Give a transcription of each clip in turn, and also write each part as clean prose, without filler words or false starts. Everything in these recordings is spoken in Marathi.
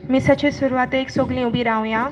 मिसाचे सुरवातेक सगळीं उबी रावया.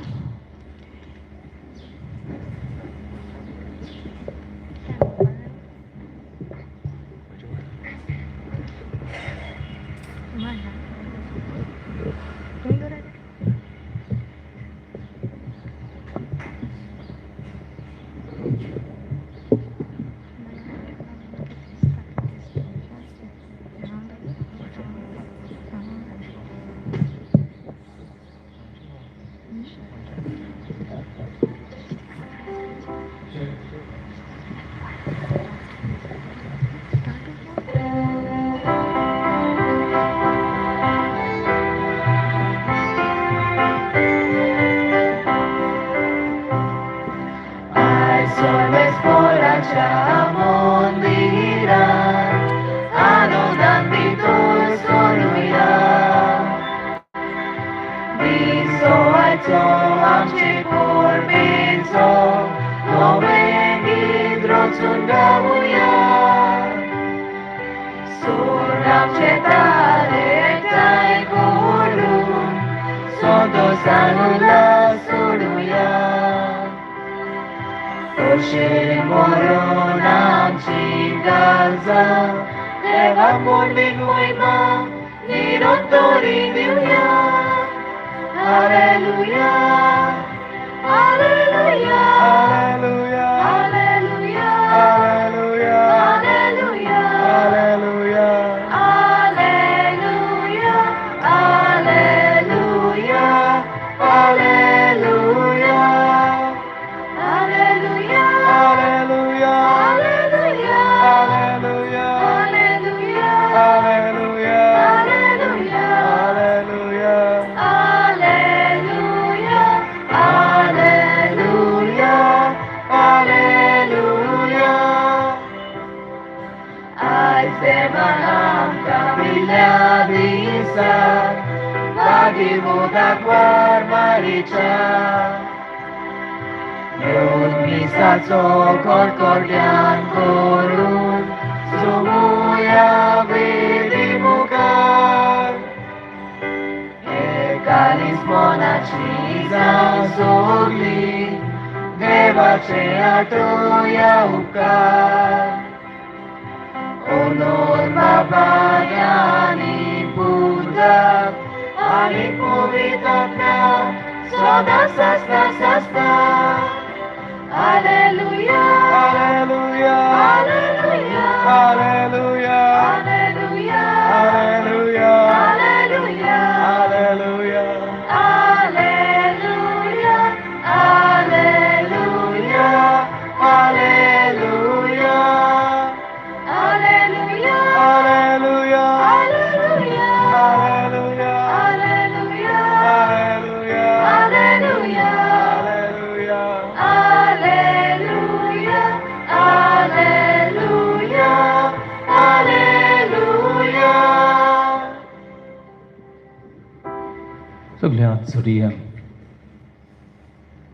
सगळ्यांत चडया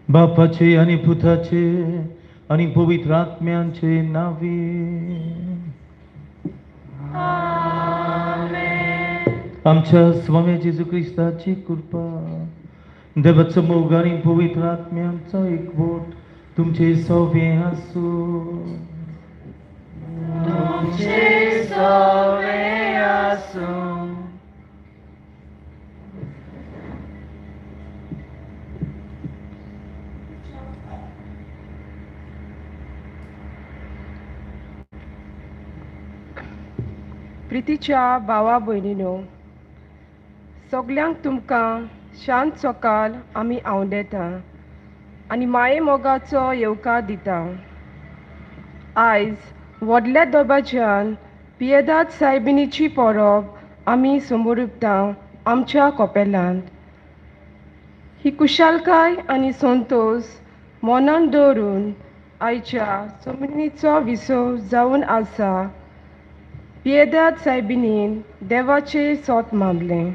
बापाचे आणि पुताचे आणि पवित्र आत्म्यांचे नावे. आमच्या स्वामी जेजू ख्रिस्ताची कृपा, देवाचा मोग आणि पवित्र आत्म्यांचा एकवट तुमचे सगळे आसूं. तुमचे सगळे आसूं. प्रितीच्या भावा भयणीनो, सगल्यांक तुमकां शांत सकाळ आमी आवडेता आनी माये मोगाचो येवकार दिता. आयज व्हडल्या दबाज्यान पियेदाद सायबिणीची परब आमी समोरुपता आमच्या कोपेलांत. ही कुशालकाय आनी संतोश मनान दवरून आयच्या जमनीचो विसव जावन आसा. पियेदाद सायबिणीन देवाचें सोत मागलें.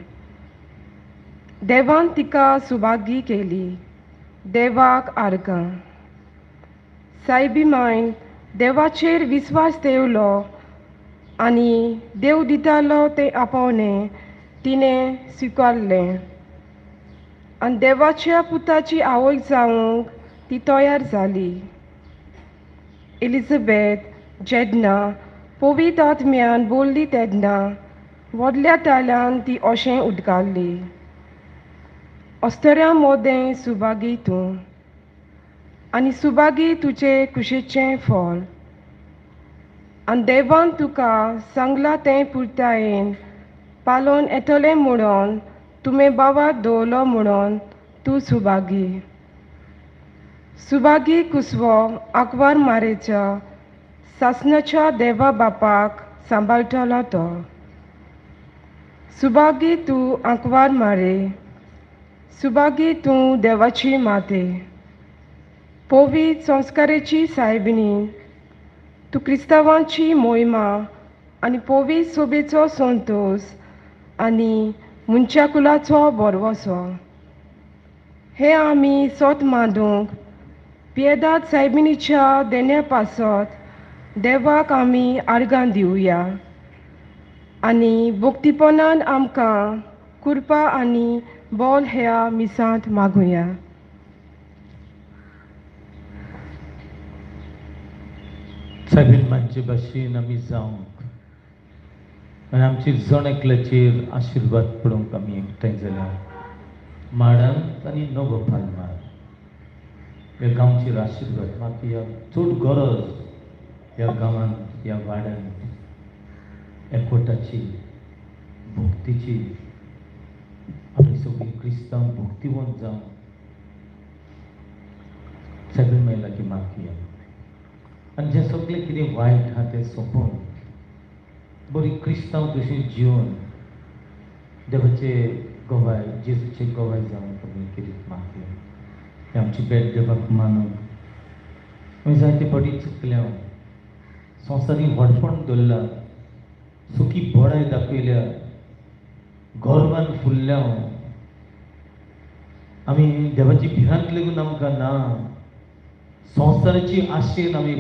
देवान तिका सुभागी केली. देवाक आर्गां. सायबी मायन देवाचेर विस्वास दवरलो आनी देव दितालो तें आपोवणें तिणें स्विकारलें. आणि देवाच्या पुताची आवय जावंक ती तयार जाली. एलिझाबेथ जेन्ना पवित आत्म्यान बोलली तेन्ना व्हडल्या ताल्यान ती अशें उडगाल्ली. अस्तऱ्या मोदें सुभागी तूं आनी सुभागी तुजे कुशीचें फळ. आनी देवान तुका सांगलां तें पुर्तायेन पालोवन येतलें म्हणून तुमे बाबाक दवरलो म्हणून तूं सुभागी. सुभागी कुसवो आंकवार मारेच्या सासणाच्या देवा बापाक सांबाळटलो तो. सुभागी तूं आंकवार मारे, सुभागी तूं देवाची माते. पवित संस्काराची सायबिणी तूं क्रिस्तांवांची मोहिमा आनी पवित सोबेचो संतोष आनी मुनच्या कुलाचो बरवसो. हे आमी सोत मांडूंक पियेदाद सायबिणीच्या देण्या पासत देवाक आमी आर्गां दिवया आनी भक्तीपणान आमकां कृपा आनी बोल ह्या मिसांत मागुया. सायबीण मानचे भाशेन आमी जावंक आनी आमची जण एकल्याचेर आशिर्वाद पडोवंक आमी एकठांय जाल्या. माडांत आनी नवो पालमार ह्या गांवचेर आशिर्वाद मागया. चड गरज ह्या गांवांत, ह्या वाड्यांत एकवटाची, भक्तीची. आमी सगळीं क्रिस्तांव भक्तिवंत जावन सायबीण मांय लागीं मागया. आनी जें सगळें कितें वायट आहा तें सोंपोवन बरी क्रिस्तांव कशी जिवन देवाचे गोवाय, जेजूचे गोवाय जावन आमी कितें मागया. हें आमची बेट देवाक मानूंक आमी जायते फावटी चुकल्या, संवसारी व्हडपण दवरला, सुखी बोडाय दाखयल्या, गर्वान फुल्ल्या. आमी देवाची भिरांत लेगून आमकां ना, संवसाराची आशेन आमी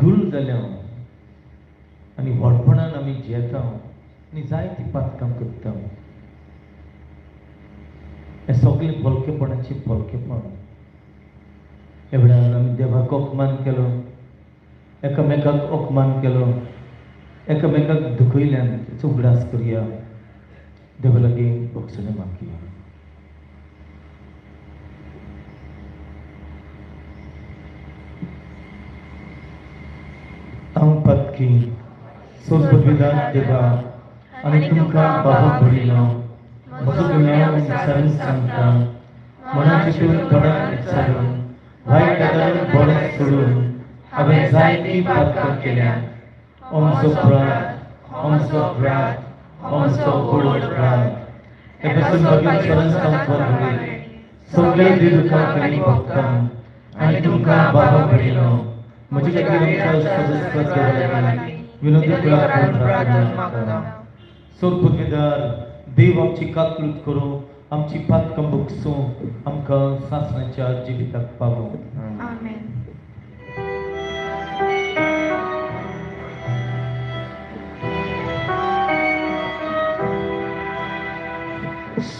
गुल जाल्या आनी व्हडपणान आमी जियेता आनी जायती पातकां करता. हें सगळें भलकेपणाचें भलकेपण. हे वेळार आमी देवाक अपमान केलो, एकामेकाक अपमान केलो, एकामेकाक दुखयल्यान तेचो उगडास करया. देवा लागीं बक्षणे मागया. हांव पातकी सोजपदविदार देवा आनी तुमकां बाबा भरिलो म्हजो गुन्यांव विचारून सांगता. मनाचेर तोंडाक विचारून वायट आदारून बरें सोडून हांवें जायती पातकां केल्यात. आमचो अपराध, आमचो व्हड अपराध. हे पासून मागीर चरण सांगता सगळे दिवकांक आनी भक्तांक आनी तुमकां बाबा भरिलो म्हजे खातीर आमच्या सदस्यात देवाक विनोदी प्रार्थना. सोडपदविदार देव आमची काकलूत करूं, आमची पातकां भोगसूं, आमकां सासणाच्या जिविताक पावूं. आमेन.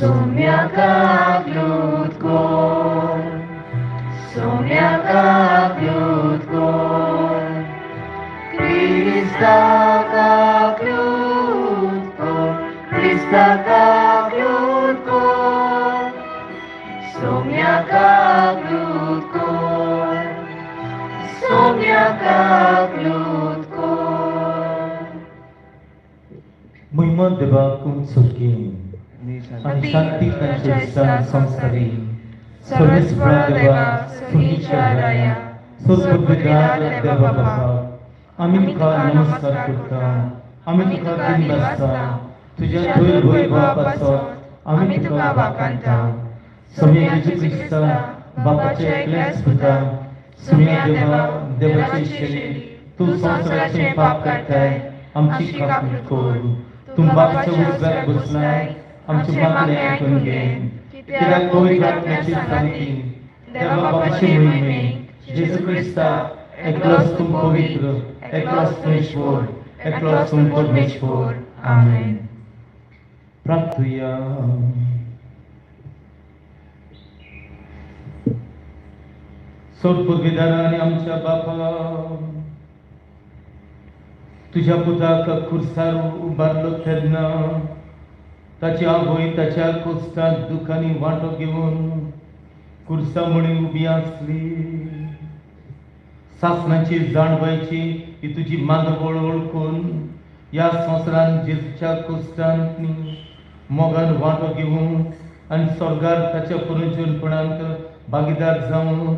Somia kaklut kor, Somia kaklut kor, Krista kaklut kor, Krista kaklut kor, Somia kaklut kor, Somia kaklut kor. महिमा देवाकून सोडकीन आणि शांती तांच्या संसारी सर्वेस्परा देवा सुनीच्या राया सोडपदविदार देवा बापा आमी तुका नमस्कार करता. आमी तुका दिनबसता. तुज्या थंय वैभवा पासत आमी तुका वाखाणटा. सम्या जेजू क्रिस्ता बापाचे एकल्याच पुता सम्या देवा देवाचे शेली तूं संसाराचें पाप काडटाय आमची काकूट कोर. तूं बापाच्या उजव्याक बसलाय आमचे मागणे ऐकून घे. कित्याक पवित्र आत्म्याची शांती देवा बापाचे महिमे जेजू क्रिस्ता एकलोच तूं पवित्र, एकलोच तूं ईश्वर, एकलोच तूं परमेश्वर. आमेन. प्रार्थया. सोडपुरगेदारा आनी आमच्या बापा तुझ्या पुताक खुर्सार उबारलो तेन्ना ताची आवय ताच्या कोस्तांत दुखांनी वांटो घेवन खुर्सा म्हणून उबी आसली. सासणाची जाणबायची ही तुजी मांदवळ ओळखून ह्या संवसारान जेजूच्या कोस्तांत मोगान वांटो घेवूं आनी स्वर्गार ताच्या पुनर्जीवनपणांत भागीदार जावं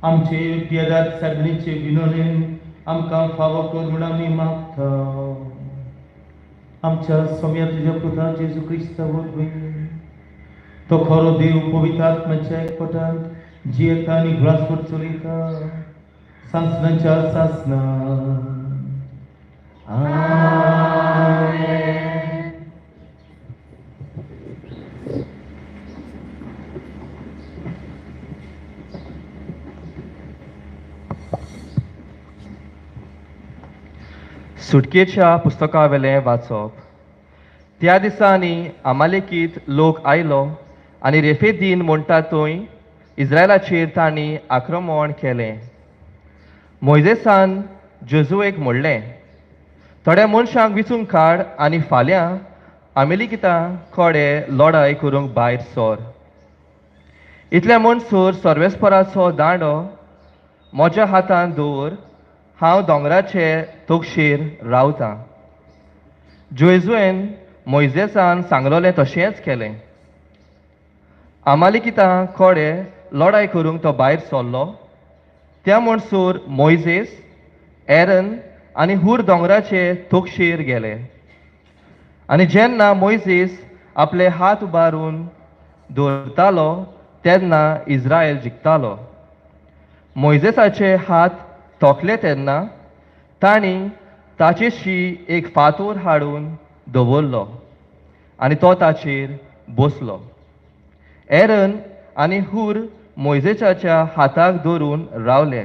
आमचे पियेदाद सागणेचे विनोनेन आमकां फावो कर म्हूण आमी मागता. आमच्या सोम्या तुज्या पुता जेजू क्रिस्ता वरवीं तो खरो देव पवित्र आत्म्याच्या एकपटांत जियेता आनी घुळासवट चलयता सांसणाच्या सासना. आमेन. सुटकेच्या पुस्तका वेलें वाचप. त्या दिसांनी अमालेकीत लोक आयलो आनी रेफेदीन म्हणटा थंय इस्रायलाचेर तांणी आक्रमण केलें. मोइजेसान जोजुएक म्हणलें, थोड्या मनशांक विचून काड आनी फाल्यां अमेलिकितां कोडे लढाय करूंक भायर सोर. इतल्या म्हणसर सर्वेस्पराचो दांडो म्हज्या हातांत दवर, हांव दोंगराचे तोगशेर रावतां. जोजुएन मोइजेसान सांगलोलें तशेंच केलें. अमालिकितां कोडे लढाय करूंक तो भायर सरलो. त्या म्हणसर मोइजेस, एरन आनी हूर दोंगराचे तोगशेर गेले. आनी जेन्ना मोइजेस आपले हात उबारून दवरतालो तेन्ना इस्रायल जिखतालो. मोइजेसाचे हात तोकले तेन्ना तांणी ताचेशी एक फातर हाडून दवरलो आनी तो ताचेर बसलो. एरन आनी हूर मोइजेसाच्या हाताक धरून रावले,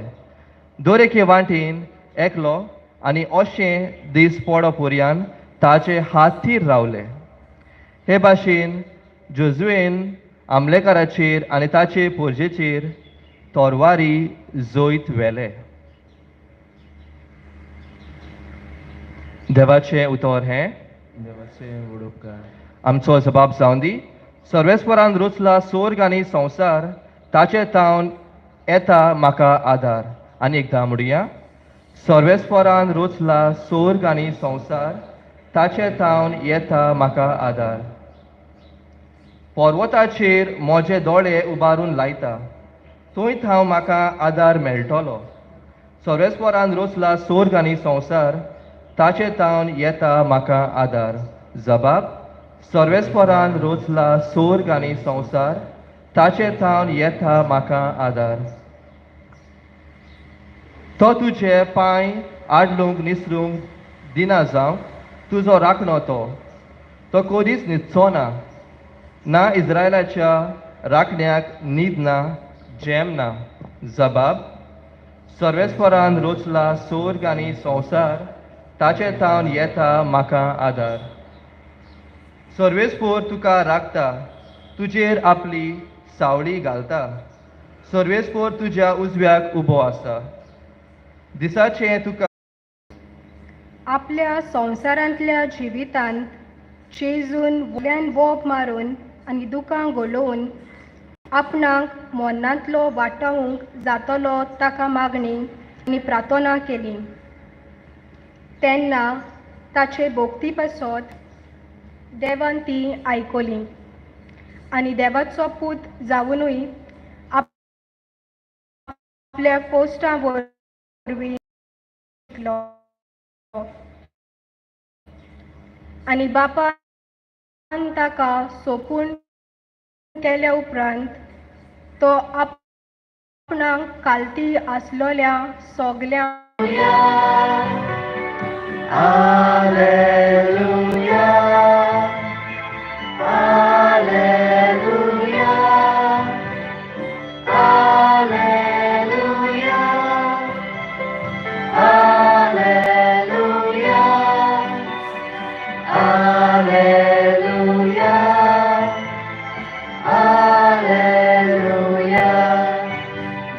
दर एके वाटेन एकलो, आनी अशें दीस पडो पर्यंत ताचे हात थीर रावले. हे भाशेन जोजुएन आमलेकाराचेर आनी ताचे पोरजेचेर तोरवारी जोयत व्हेले. देवाचें उतर हें देवाचें उडोवकार. आमचो जबाब जावन दी. सर्वेस्परान रचला स्वर्ग आनी संवसार, ताचे तावन येता म्हाका आदार. आनी एकदां म्हणुया. सर्वेस्परान रचला स्वर्ग आनी संवसार, ताचे तावन येता म्हाका आदार. पर्वताचेर म्हजे दोळे उबारून लायता, थंय हांव म्हाका आदार मेळटलो. सर्वेस्परान रचला स्वर्ग आनी संवसार, ताचे तावन येता म्हाका आदार. जबाब. सर्वेस्परान रचला स्वर्ग आनी संवसार, ताचे तावन येता म्हाका आदार. तो तुजे पांय आडलूंक निसरूंक दिना जावं, तुजो राखणो तो कधीच न्हिदचो ना इस्रायलाच्या राखण्याक न्हीद ना, जेम ना. जबाब. सर्वेस्परान रचला स्वर्ग आनी संवसार, ताचे तावन येता म्हाका आदार. सर्वेस्पर तुका राखता, तुजेर आपली सावळी घालता. सर्वेस्पर तुज्या उजव्याक उबो आसा. दिसाचें तुका आपल्या संवसारांतल्या जिवितांत जेजून वल्यान बोब मारून आनी दुखां घोलोवन आपणाक मोन्नांतलो वाटावूंक जातलो ताका मागणी आनी प्रार्थना केली. तेन्ना ताचे भोगती पासत देवान ती आयकली आनी देवाचो पूत जावनूय आपल्या कोश्टां वरवीं आनी बापान ताका सोपून केल्या उपरांत तो आपणाक कालती आसलोल्या सोगल्या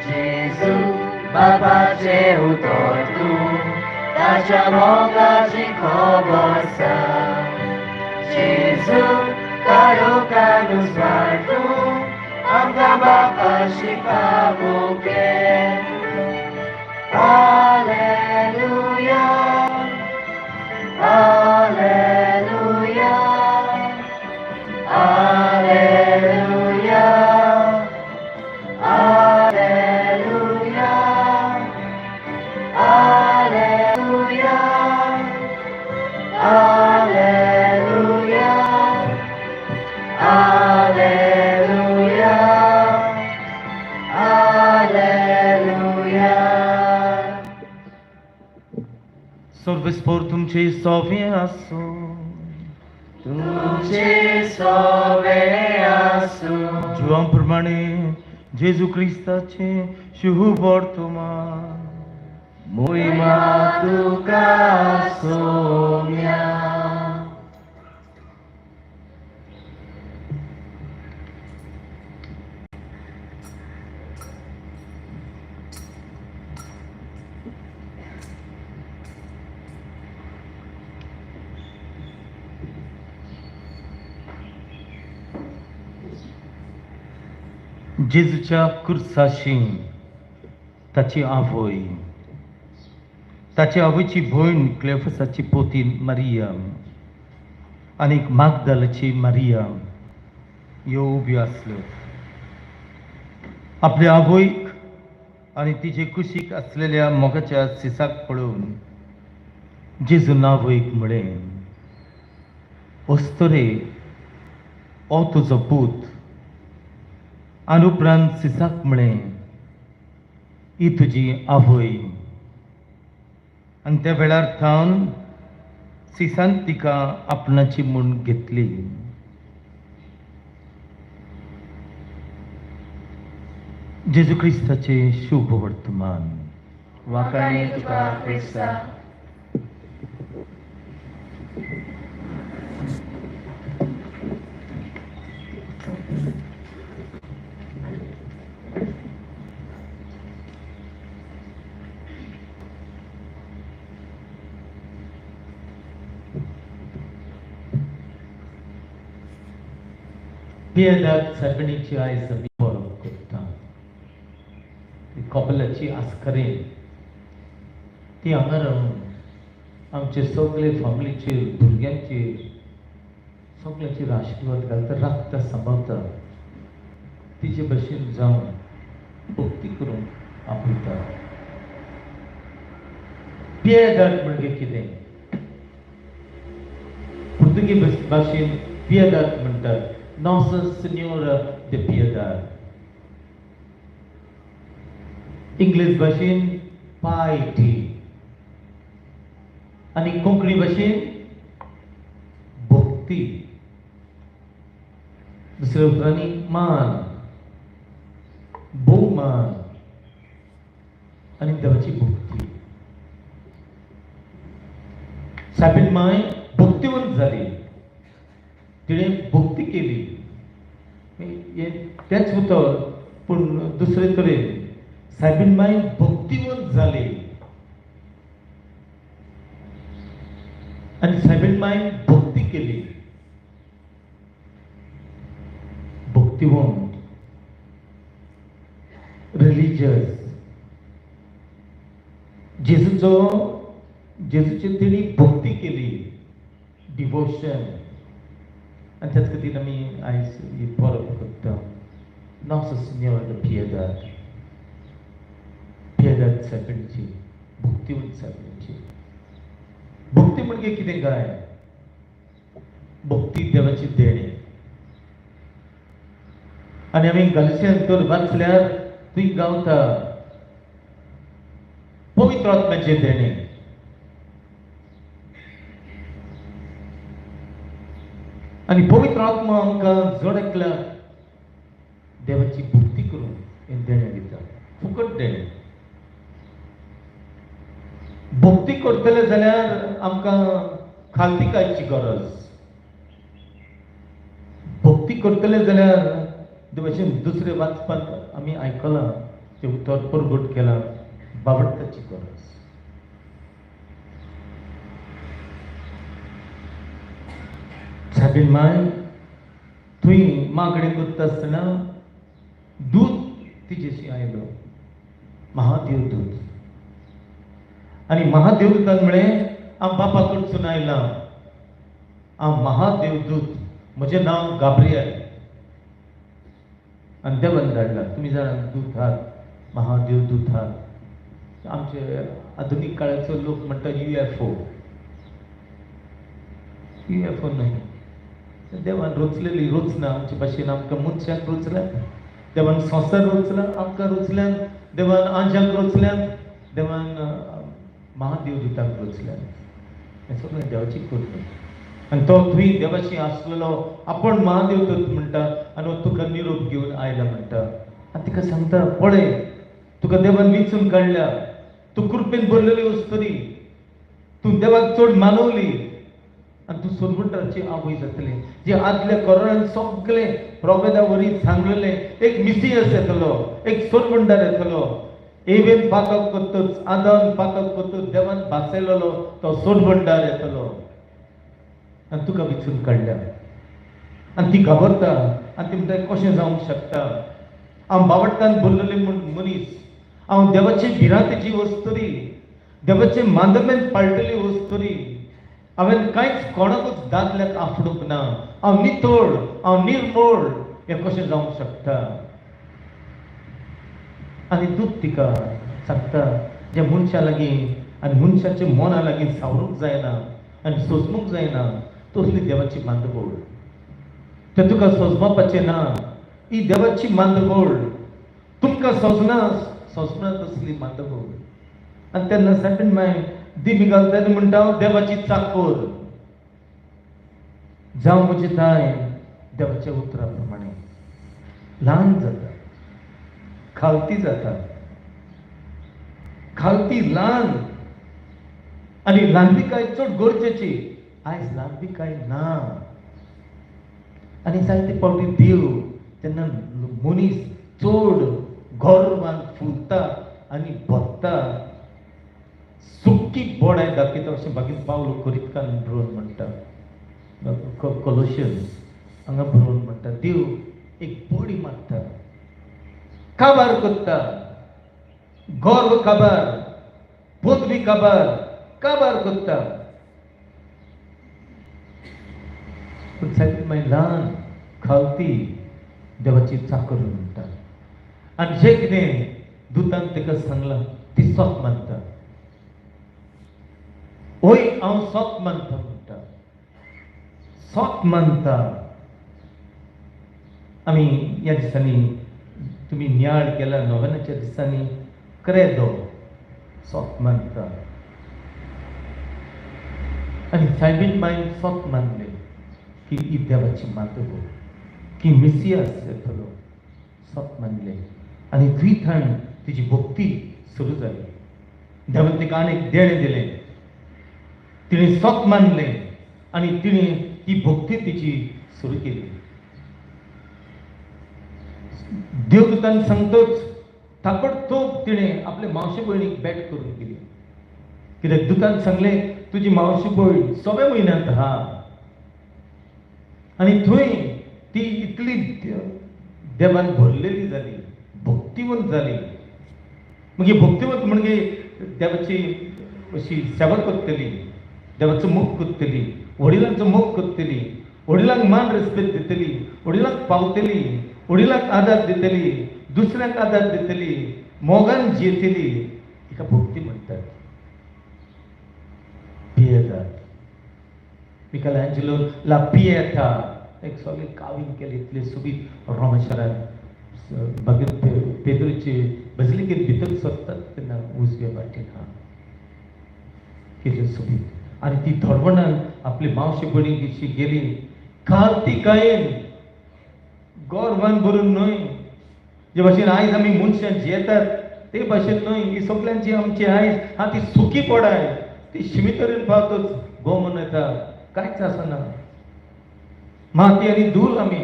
Jesus परतून ताच्या मोगाची खबर सांग. जेजू काळोखानूच वाटून आमकां बापाशी पावोके. हालेलुया, हालेलुया, हालेलुया, हालेलुया, हालेलुया, हालेलुया, हालेलुया, हालेलुया. सर्वेस्पर तुमचे सोवे आसो. तुमचे सोवे आसूं. जुआ प्रमाणे जेजू क्रिस्ताचे शुभ वर्तमान. मोहिमा तुका सोम्या. जेजूच्या कुर्साशी ताची आवय, ताचे आवयची भयण क्लेफसाची पोती मारियम आनी मागदलाची मारियम ह्यो उब्यो आसल्यो. आपल्या आवयक आनी तिचे कुशीक आसलेल्या मोगाच्या सिसाक पळोवन जेजून आवयक म्हळें, अस्तरे ओ तुजो पूत. आनी उपरांत सिसाक म्हळें, ही तुजी आवय. आनी त्या वेळार थावन सिसान तिका आपणाची म्हूण घेतली. जेजू क्रिस्ताचे शुभ वर्तमान. वाखाणी तुका क्रिस्ता. पियेदाद सर्वणीची आयज आमी परब करता. कपलाची आस्करेन ती हांगा रावन आमचे सगळे फॅमिलीचेर, भुरग्यांचेर, सगळ्यांचेर आशिर्वाद घालता, राखता, सांबाळता. तिचे भशेन जावन भक्ती करून आपयता. पियेदाद म्हणजे कितें? पुर्तुगीज भाशेन पियेदाद म्हणटात. Nossa Senhora de Piedade. English भाशेन piety. आनी कोंकणी भाशेन भक्ती. दुसऱ्या उतरांनी मान, भोवमान आनी देवाची भक्ती. साबीन माय भक्तिवंत जाली. तिणें भक्ती केली. तेच उतर पूण दुसरे तरेन सायबीन माय भक्तिवंत जाली. आनी सायबीन माय भक्ती केली. भक्तिवंत, रिलिजियस. जेजूची तिणी भक्ती केली, डिवोशन. आनी त्याच खातीर आमी आयज ही परब करता. Nossa Senhora de Piedade. Piedade सायबीणची, Bhaktivant सायबीणची. भक्ती म्हणजे कितें काय? भक्ती देवाची देणे. आनी आमी गलश्यांत वाचल्यार थंय गावता पवित्र आत्म्याचे देणे. आनी पवित्र आत्मा आमकां जड एकल्या देवाची भक्ती करून हे देणे दिता. फुकट देणे. भक्ती करतले जाल्यार आमकां खालतिकायची गरज. भक्ती करतले जाल्यार भशेन दुसरे वाचपाक आमी आयकलां, ते उतर परगट केलां, बाबडताची गरज. सायबीन माय थंय मागणें करता आसतना दूत तिजेशी आयलो, महादेव दूत. आनी महादेव दुतान म्हळें हांव बापा कडसून आयलां, हांव महादेव दूत, म्हजें नांव गाब्रियल. आनी देवान धाडला. तुमी जाणात दूत आहात, महादेव दूत आहात. आमचे आधुनीक काळाचो लोक म्हणटा UFO. UFO न्हय, देवान रचलेली रचना आमचे भाशेन आमकां मनशाक रचल्यात, देवान संसार रचला आमकां रचल्यान, देवान आंजाक रचल्यान, देवान महादेव दुताक रचल्यान. हें सगळें देवाची कृपा. आनी तो थंय देवाशी आसलेलो आपूण महादेव दूत म्हणटा आनी तुका निरोप घेवन आयला म्हणटा. आनी तिका सांगता, पळय तुका देवान वेंचून काडल्या, तूं कृपेन भरलेली वस्तरी, तूं देवाक चड मानवली आनी तूं सोनवंटाची आवय जातली. जे आदल्या कोरोनान सगळे प्रोफेता वरी सांगलेले एक मिसियस येतलो, एक सोनवंटार येतलो. एवेन पातक कोत्तूच, आदान पातक कोत्तूच देवान भासयलेलो तो सोनवंटार येतलो आनी तुका वेंचून काडल्या. आनी ती घाबरता आनी ती म्हणटा कशें जावंक शकता. हांव बावट्टान भरलेले मनीस, हांव देवाची भिरांतेची वस्तरी, देवाचे मांदमेंत पाळटली वस्तरी, हांवें कांयच कोणाकूच दादल्याक आपणूक ना. हांव नितोळ, हांव निर्मळ, हें कशें जावंक शकता. आनी दूत तिका सांगता, ज्या मनशा लागीं आनी मनशाच्या मना लागीं सावरूंक जायना आनी सोजमूंक जायना, तसली देवाची मांदवळ. तें तुका सोजमावपाचें ना. ही देवाची मांदवळ तुमकां सोजना तसली मांदवळ. आनी तेन्ना सायबीन माय दिमी घालता आनी म्हणटा, हांव देवाची चाकर. जावं म्हजी ताय देवाच्या उतरा प्रमाणे ल्हान जाता, खालती जाता, खालती ल्हान. आनी ल्हानविकाय चड गरजेची. आयज ल्हानविकाय ना. आनी जायते फावटी देव तेन्ना मनीस चड गर्वान फुलता आनी भरता, सुक्की बोडाय दाखयता अशें बाकीच पावलो कोरिंथान बरोवन म्हणटा, कोलोशियन्स हांगा बरोवन म्हणटा. देव एक बडी मारता, काबार करता, गर्व काबार, पदवी काबार करता. पूण सायबीन माय ल्हान खावती देवाची चाकर म्हणटा. आनी जें कितें दुतान ताका सांगलां ती सोत मानता. ओय हांव सोत मानता म्हणटा, सोत मानता. आमी ह्या दिसांनी तुमी नियाळ केला नोवेनाच्या दिसांनी क्रेदो सोत मानता. आनी सायबीन मायन सोत मानले की ही देवाची मांदवळ, की मिसियास येतलो. सोत मानले आनी थंय थंय तिची भक्ती सुरू जाली. देवान तिका आनीक देणें दिलें. तिणें सोत मानले आनी तिणें ही भक्ती तिची सुरू केली. देवदूतान सांगतोच ताबडतोब तिणें आपले मावशे भयणीक भेट करून दिली. कित्याक दुतान सांगलें तुजी मावशी भयण 6व्या म्हयन्यांत आहा. आनी थंय ती इतली देवान भरलेली जाली, भक्तिवंत जाली. मागीर भक्तिवंत म्हणजे देवाची अशी सेवा करतली, देवाचो मोग करतली, वडिलांचो मोग करतली, वडिलांक मान रेस्पेद दितली, वडिलांक पावतली, वडिलांक आदार दितली, दुसऱ्यांक आदार दितली, मोगान जियेतली. तिका भक्ती म्हणटात. पियेता. मिकेलांजेलो ला पियेता एक सगळे कावीन केले इतले सुबीत रोमेश्वरान भगत पेद्रूचे बसिलिकेत भितर सरतात तेन्ना उजव्या वाटेन हा कितले सुबीत. आनी ती धडवणान आपली मावशे भयणीशी गेली. कार्तिकायेन गोरवान भरून न्हय, जे भाशेन आयज आमी मनशां जियेतात ते भाशेन न्हय. ही सगळ्यांची आमची आयज हा ती सुखी पडाय. ती शिमितरेन पावतच गो मनयता, कांयच आसना. माती आनी धूल आमी.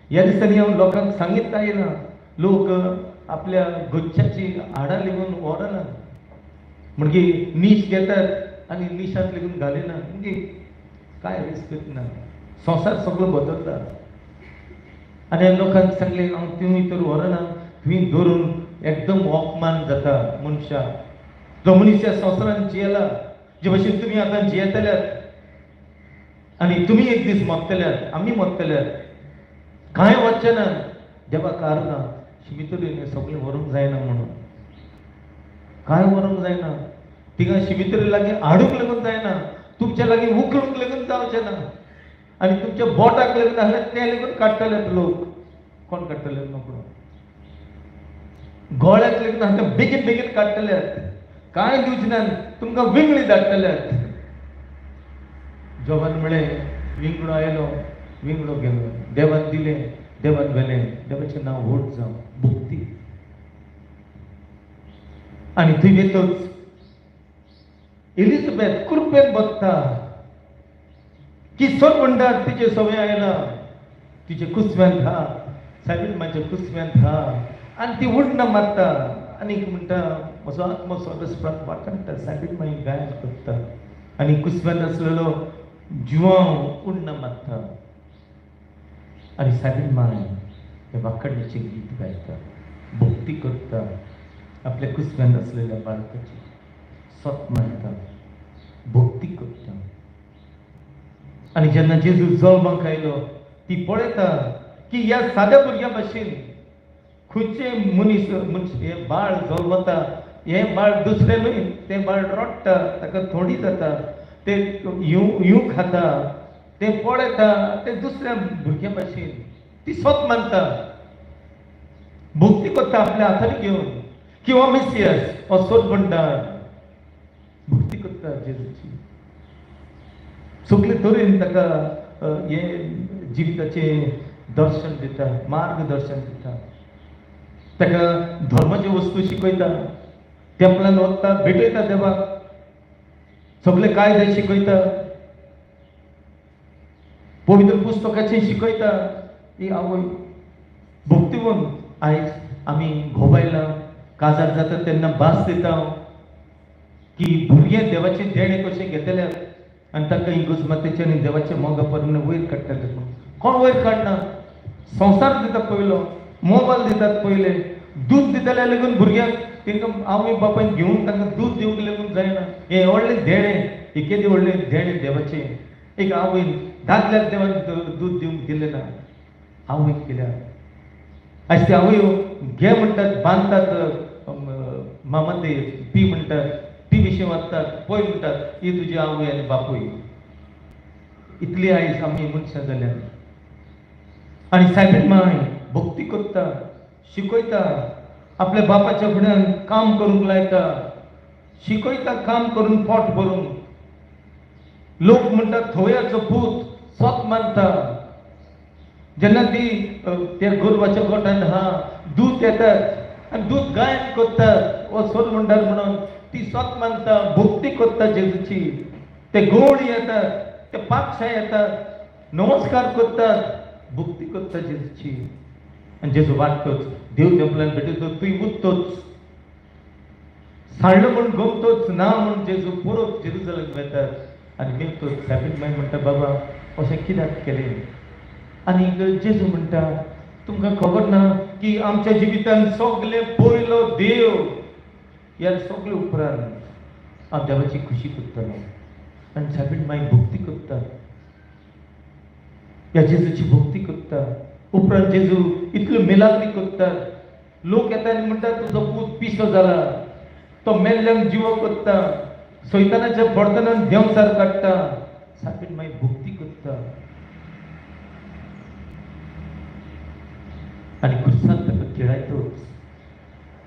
ह्या दिसांनी हांव लोकांक सांगीत आयला, लोक आपल्या गच्छाची हाडां लेगून ओडनात. म्हणजे नीश घेतात आनी निशांत लेगून घालिना. म्हणजे काय रिस्पेक्ट ना संसार सगळो बदलता आनी लोकांक सांगले हांव तुमी तर व्हरना तुमी धरून एकदम वॉकमान जाता मनशाक जो मनीस ह्या संवसारान जियेला जे भशेन तुमी आतां जियेतल्यात आनी तुमी एक दीस मरतल्यात आमी मरतल्यात कांय वचचें ना देवा कारना शिमितुरीन सगळें व्हरूंक जायना म्हणून कांय व्हरूंक जायना तिका शिमितुरी लागीं हाडूंक लेगून जायना तुमच्या लागीं उखलूंक लेगून जावचें ना आनी तुमच्या बोटाक लेगून आहले ते लेगून काडटलेत लोक कोण काडटले नको गोळ्याक लेगून आहले बेगीन बेगीन काडटल्यात कांय दिवचें तुमकां विंगडी धाडटल्यात जोबान म्हळें विंगडो आयलो विंगडो गेलो देवान दिलें देवान व्हेलें देवाचें नांव व्हड जावं भक्ती आनी थंय येतच एलिझाबेथ कृपेन बगता की सोन म्हणटात तिचे सवय आयला तिचे कुसव्यांत हा सायबीण म्हाज्या कुसव्यांत हा आनी ती उडना मारता आनी म्हणटा म्हजो आत्मो सोबेस्पराक वाटांता सायबीण मागीर गायन करता आनी कुसव्यांत आसलेलो जिवांव उडना मारता आनी सायबीण माय हे वाकडणीचें गीत गायता भक्ती करता आपल्या कुसव्यांत आसलेल्या बाळकाची सत मारता भक्ती करता आनी जेन्ना जेजू जल्माक आयलो ती पळयता की ह्या साद्या भुरग्या भाशेन खंयचे मनीस हे बाळ जल्मता हे बाळ दुसरे न्हय ते बाळ रडटा ताका थोडी जाता ते यूं खाता ते पळयता ते दुसऱ्या भुरग्या भाशेन ती स्वत मानता भक्ती करता आपल्या हातांनी घेवन किंवा मेसियस हो सोद म्हणटा भक्ती करता जेजूची सगळे तरेन ताका हे जिविताचे दर्शन दिता मार्गदर्शन दिता ताका धर्माच्यो वस्तू शिकयता टेंपलान वता भेटयता देवाक सगळे कायदे शिकयता पवित्र पुस्तकाचें शिकयता ही आवय भक्तीवन आयज आमी घोबायला काजार जाता तेन्ना भास दिता की भुरगे देवाचे देणे कशें घेतल्यात आनी ताका इगोजमातेचे आनी देवाचे मोगा परमने वयर काडटले कोण वयर काडना संवसार दिता पयलो मोबायल दितात पयले दूध दितले लेगून भुरग्यांक तांकां आवय बापायन घेवन तांकां दूध दिवंक लेगून जायना हे व्हडले देणे हे केदे व्हडले देणे देवाचे एक आवयन दादल्याक देवान दूध दिवंक दिलें ना आवयक केल्यार आयज ते आवयो घे म्हणटात बांदतात मामाते पी म्हणटात ती विशीं वाचतात पळय म्हणटात ही तुजी आवय आनी बापूय इतली आयज आमी मनशां जाल्यात आनी सायबीण माय भक्ती करता शिकयता आपल्या बापाच्या फुड्यान काम करूंक लायता शिकयता काम करून पोट भरून लोक म्हणटात थोयाचो पूत स्वत मानता जेन्ना ती त्या गोरवाच्या गोठान हा दूध येतात आनी दूध गायन करतात वो सोद म्हणटात म्हणून ती स्वत मानता भक्ती करता जेजूची ते गवळी येतात ते पाक्षां येतात नमस्कार करतात भक्ती करता जेजूची आनी जेजू वाटतोच देव टेंपलान भेटयतो तुय मुत्तोच साळलो म्हूण गमतोच ना म्हूण जेजू परत जेरुसलेम वेतात आनी मेवतोच सायबीण माय म्हणटा बाबा अशें कित्याक केलें आनी जेजू म्हणटा तुमकां खबर ना की आमच्या जिवितान सगळे पयलो देव ह्या सगळे उपरांत हांव देवाची खुशी करतलो आनी सायबीण माय भक्ती करता ह्या जेजूची भक्ती करता उपरांत जेजू इतल्यो मिलाग्री करतात लोक येता आनी म्हणटा तुजो पूत पिसो जाला तो मेल्ल्यांक जिवो करता सैतानाच्या बर्तनान देंवचार काडटा सायबीण माय भक्ती करता आनी खुर्सांत ताका खेळायतोच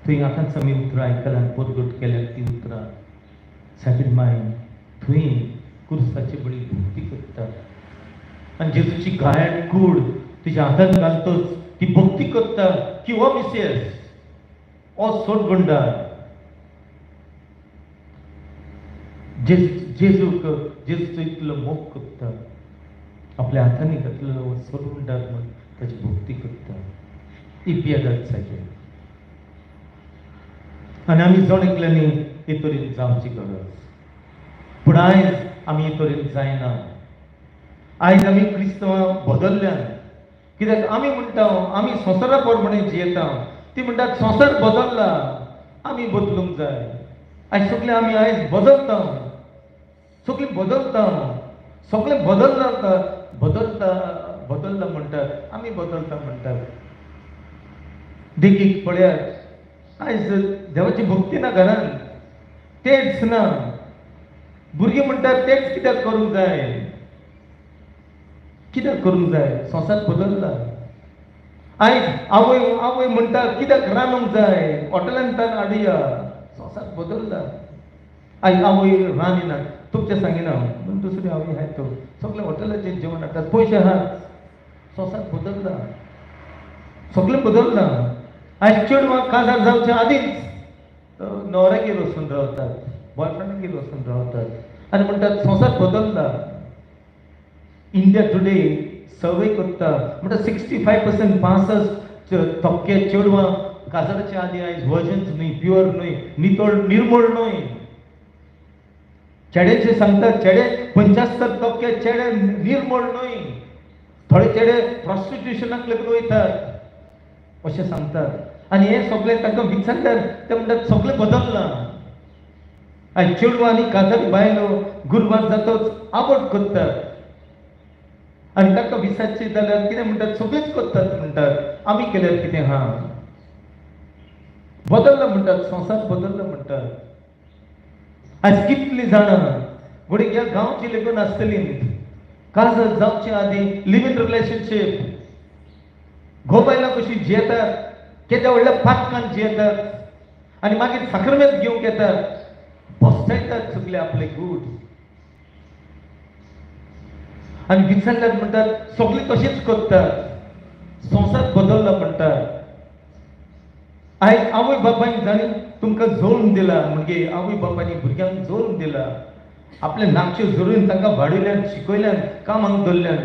थंय आतांच आमी उतरां आयकलां परगट केल्यात ती उतरां सायबीण माय थंय खुर्साचे बळी भक्ती करता आनी जेजूची गायड कूड तिच्या हातान घालतोच ती भक्ती करता की हो मिसेस हो सोड गुंडार जेजूक जेजूचो इतलो मोग करता आपल्या हातांनी घातलेलो हो सोड गुंडार म्हणून ताची भक्ती करता ही पियेदाद सारकें आनी आमी जणेकल्यांनी हे तरेन जावची गरज पूण आयज आमी हे तरेन जायना आयज आमी क्रिस्तांवां बदलल्यान, कित्याक आमी म्हणटा आमी संवसारा प्रमाणे जियेता, ती म्हणटात संवसार बदलला, आमी बदलूंक जाय. आयज सगळे आमी आयज बदलता, सगळीं बदलता, सगळें बदलता, बदलता बदलला म्हणटात, आमी बदलता म्हणटात. देखीक पळयात आयज देवाची भक्ती ना घरान, तेच ना. भुरगीं म्हणटात तेच कित्याक करूंक जाय, कित्याक करूंक जाय, संवसार बदलला. आयज आवय आवय म्हणटा कित्याक रांदूंक जाय, हॉटेलांतल्यान हाडुया, संवसार बदलला. आयज आवय रांदिना, तुमचें सांगिना पूण दुसरी आवय आहाय तो सगळे हॉटेलाचेर जेवण हाडटात, पयशे आहात, संवसार बदलला, सगळें बदलला. आयज चेडवां काजार जावच्या आदींच न्हवऱ्यागेर वचून रावतात, बॉयफ्रेंडागेर वचून रावतात आनी म्हणटात संवसार बदलला. इंडिया टुडे सर्वे करता म्हणटा 65% 65% चेडवां काजाराच्या आदी आयज वर्जन्स न्हय, प्युअर न्हय, नितळ निर्मळ न्हय. चेड्याचे सांगतात चेडे 75% चेडे निर्मळ न्हय, थोडे चेडे प्रॉस्टिट्युशनाक लेगीत वयतात अशें सांगतात. आनी हें सगळें तांकां विचारल्यार ते म्हणटात सगळें बदललां. आयज चेडवां आनी काजारी बायलो गुरवार जातच आबोट करतात आनी तांकां विचारचें जाल्यार कितें म्हणटात, सगळींच करतात म्हणटात, आमी केल्यार कितें हा. बदलला म्हणटात, संवसार बदलला म्हणटात. आयज कितलीं जाणां घोडी ह्या गांवची लेगून आसतलीं, काजार जावच्या आदी लिव्ह इन रिलेशनशीप, घोव बायलां कशीं जियेतात, केद्या व्हडल्या पातकान जियेतात आनी मागीर साक्रमेंत घेवंक येतात, बसयतात सगळे आपले गूड आनी विचारल्यार म्हणटात सगळीं तशींच करतात, संवसार बदलला म्हणटात. आयज आवय बापायन जाणी तुमकां जोडून दिला, म्हणजे आवय बापायनी भुरग्यांक जोडून दिला, आपले नाकच्यो जोडून तांकां वाडयल्यान, शिकयल्यान, कामाक दवरल्यान.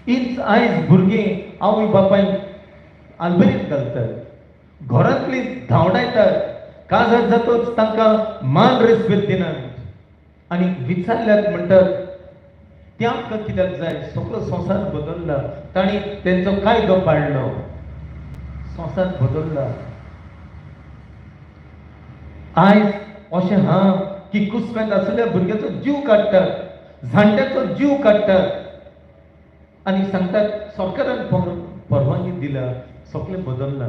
हीच आयज भुरगीं आवय बापायन आलबरीत घालतात, घरांतलीं धांवडायतात, काजार जातच तांकां मान रेस्पेद दिनात आनी विचारल्यात म्हणटात त्या आमकां कित्याक जाय, सगळो संवसार बदलला. तांणी तेंचो कायदो पाडलो, संवसार बदलला. आयज अशें हा की कुस्म्यात आसलेल्या भुरग्याचो जीव काडटात, जाणट्याचो जीव काडटात आनी सांगतात सरकारान परवानगी दिला, सगळें बदलला.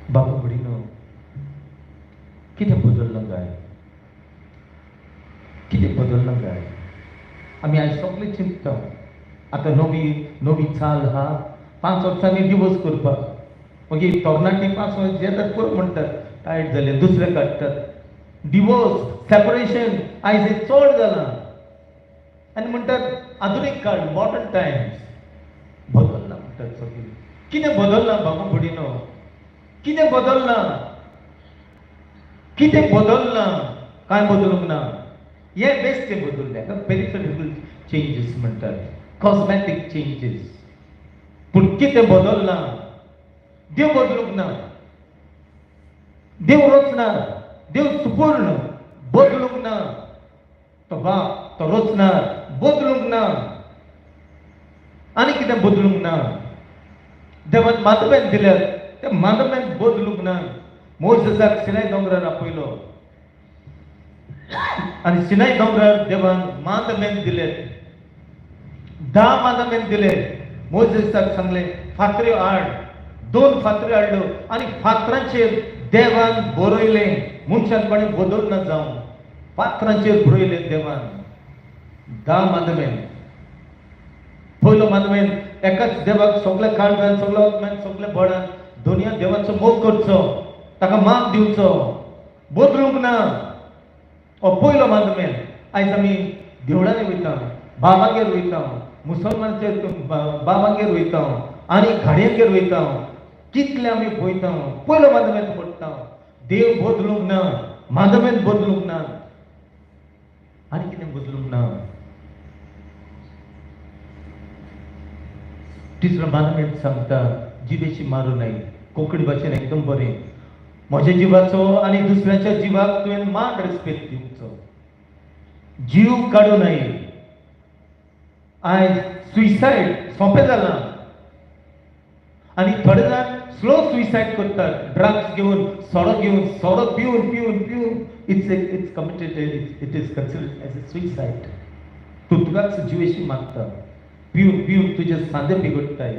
बाबा भुडीनो, कितें बदललां गाय, कितें बदललां गाय. आमी आयज सगळे चिंतता, आतां नवी चाल हा 5 वर्सांनी डिवोर्स करपाक, मागीर तरणाटी 5 वर्स येतात पळय म्हणटात, टायट जाले दुसरे काडटात. डिवोर्स, सेपरेशन आयज हें चड जालां आनी म्हणटात आधुनीक काळ, मॉडर्न टायम्स. बदलना म्हणटात सगळीं. कितें बदललां बाबा भुडीनो, कितें बदललां, कितें बदललां, कांय बदलूंक ना. हे बेश्टे बदलले, पेरिफेरल चेंजीस म्हणटात, कॉस्मॅटीक चेंजीस. पूण कितें बदललां, देव बदलूंक ना, देव रचना, देव सुपूर्ण बदलूंक ना. तो बाप, तो रचणार बदलूंक ना, आनी कितें बदलूंक ना. देवान मानवें दिल्यात, ते मानवें बदलूंक ना. मोसेसाक सिनाय दोंगरार आपयलो आनी सिनाय दोंगरार देवान मानवें दिले, 10 मानवें दिले. मोसेसाक सांगलें फातऱ्यो हाड, 2 फातऱ्यो हाडल्यो आनी फातरांचेर देवान बरयलें, मनशान कोणें बदल ना जावं, फातरांचेर बरयलें देवान 10 मानवें. पयलो मानवें एकाच देवाक सगळे काळजान, सगळे आत्म्यान, सगळे बळान दुनिया देवाचो मोग करचो, ताका मान दिवचो, बदलूंक ना. हो पयलो मानवें. आयज आमी देवळांनी वयता, बाबागेर वयता, मुसलमानाचे बाबागेर वयता आनी घाडयांगेर वयता, कितले आमी पळयता, पयलो मानवें पडटा. देव बदलूंक ना, मानवें बदलूंक ना, आनी कितें बदलूंक ना. तिसरो मानवें सांगता जिवेची मारू न्हय, कोंकणी भाशेन एकदम बरें. म्हज्या जिवाचो आनी दुसऱ्याच्या जिवाक तुवें मान रेस्पेद दिवचो. जीव काडू नये. आयज सुइसायड सोंपें जालां आनी थोडे जाण स्लो सुइसायड करतात. ड्रग्स घेवन, सोरो पिवन पिवन पिवन it's committed, it is considered as a suicide. तूं तुकाच जिवेशी मागता. पिवन पिवन तुजे सांदे बिगडटाय.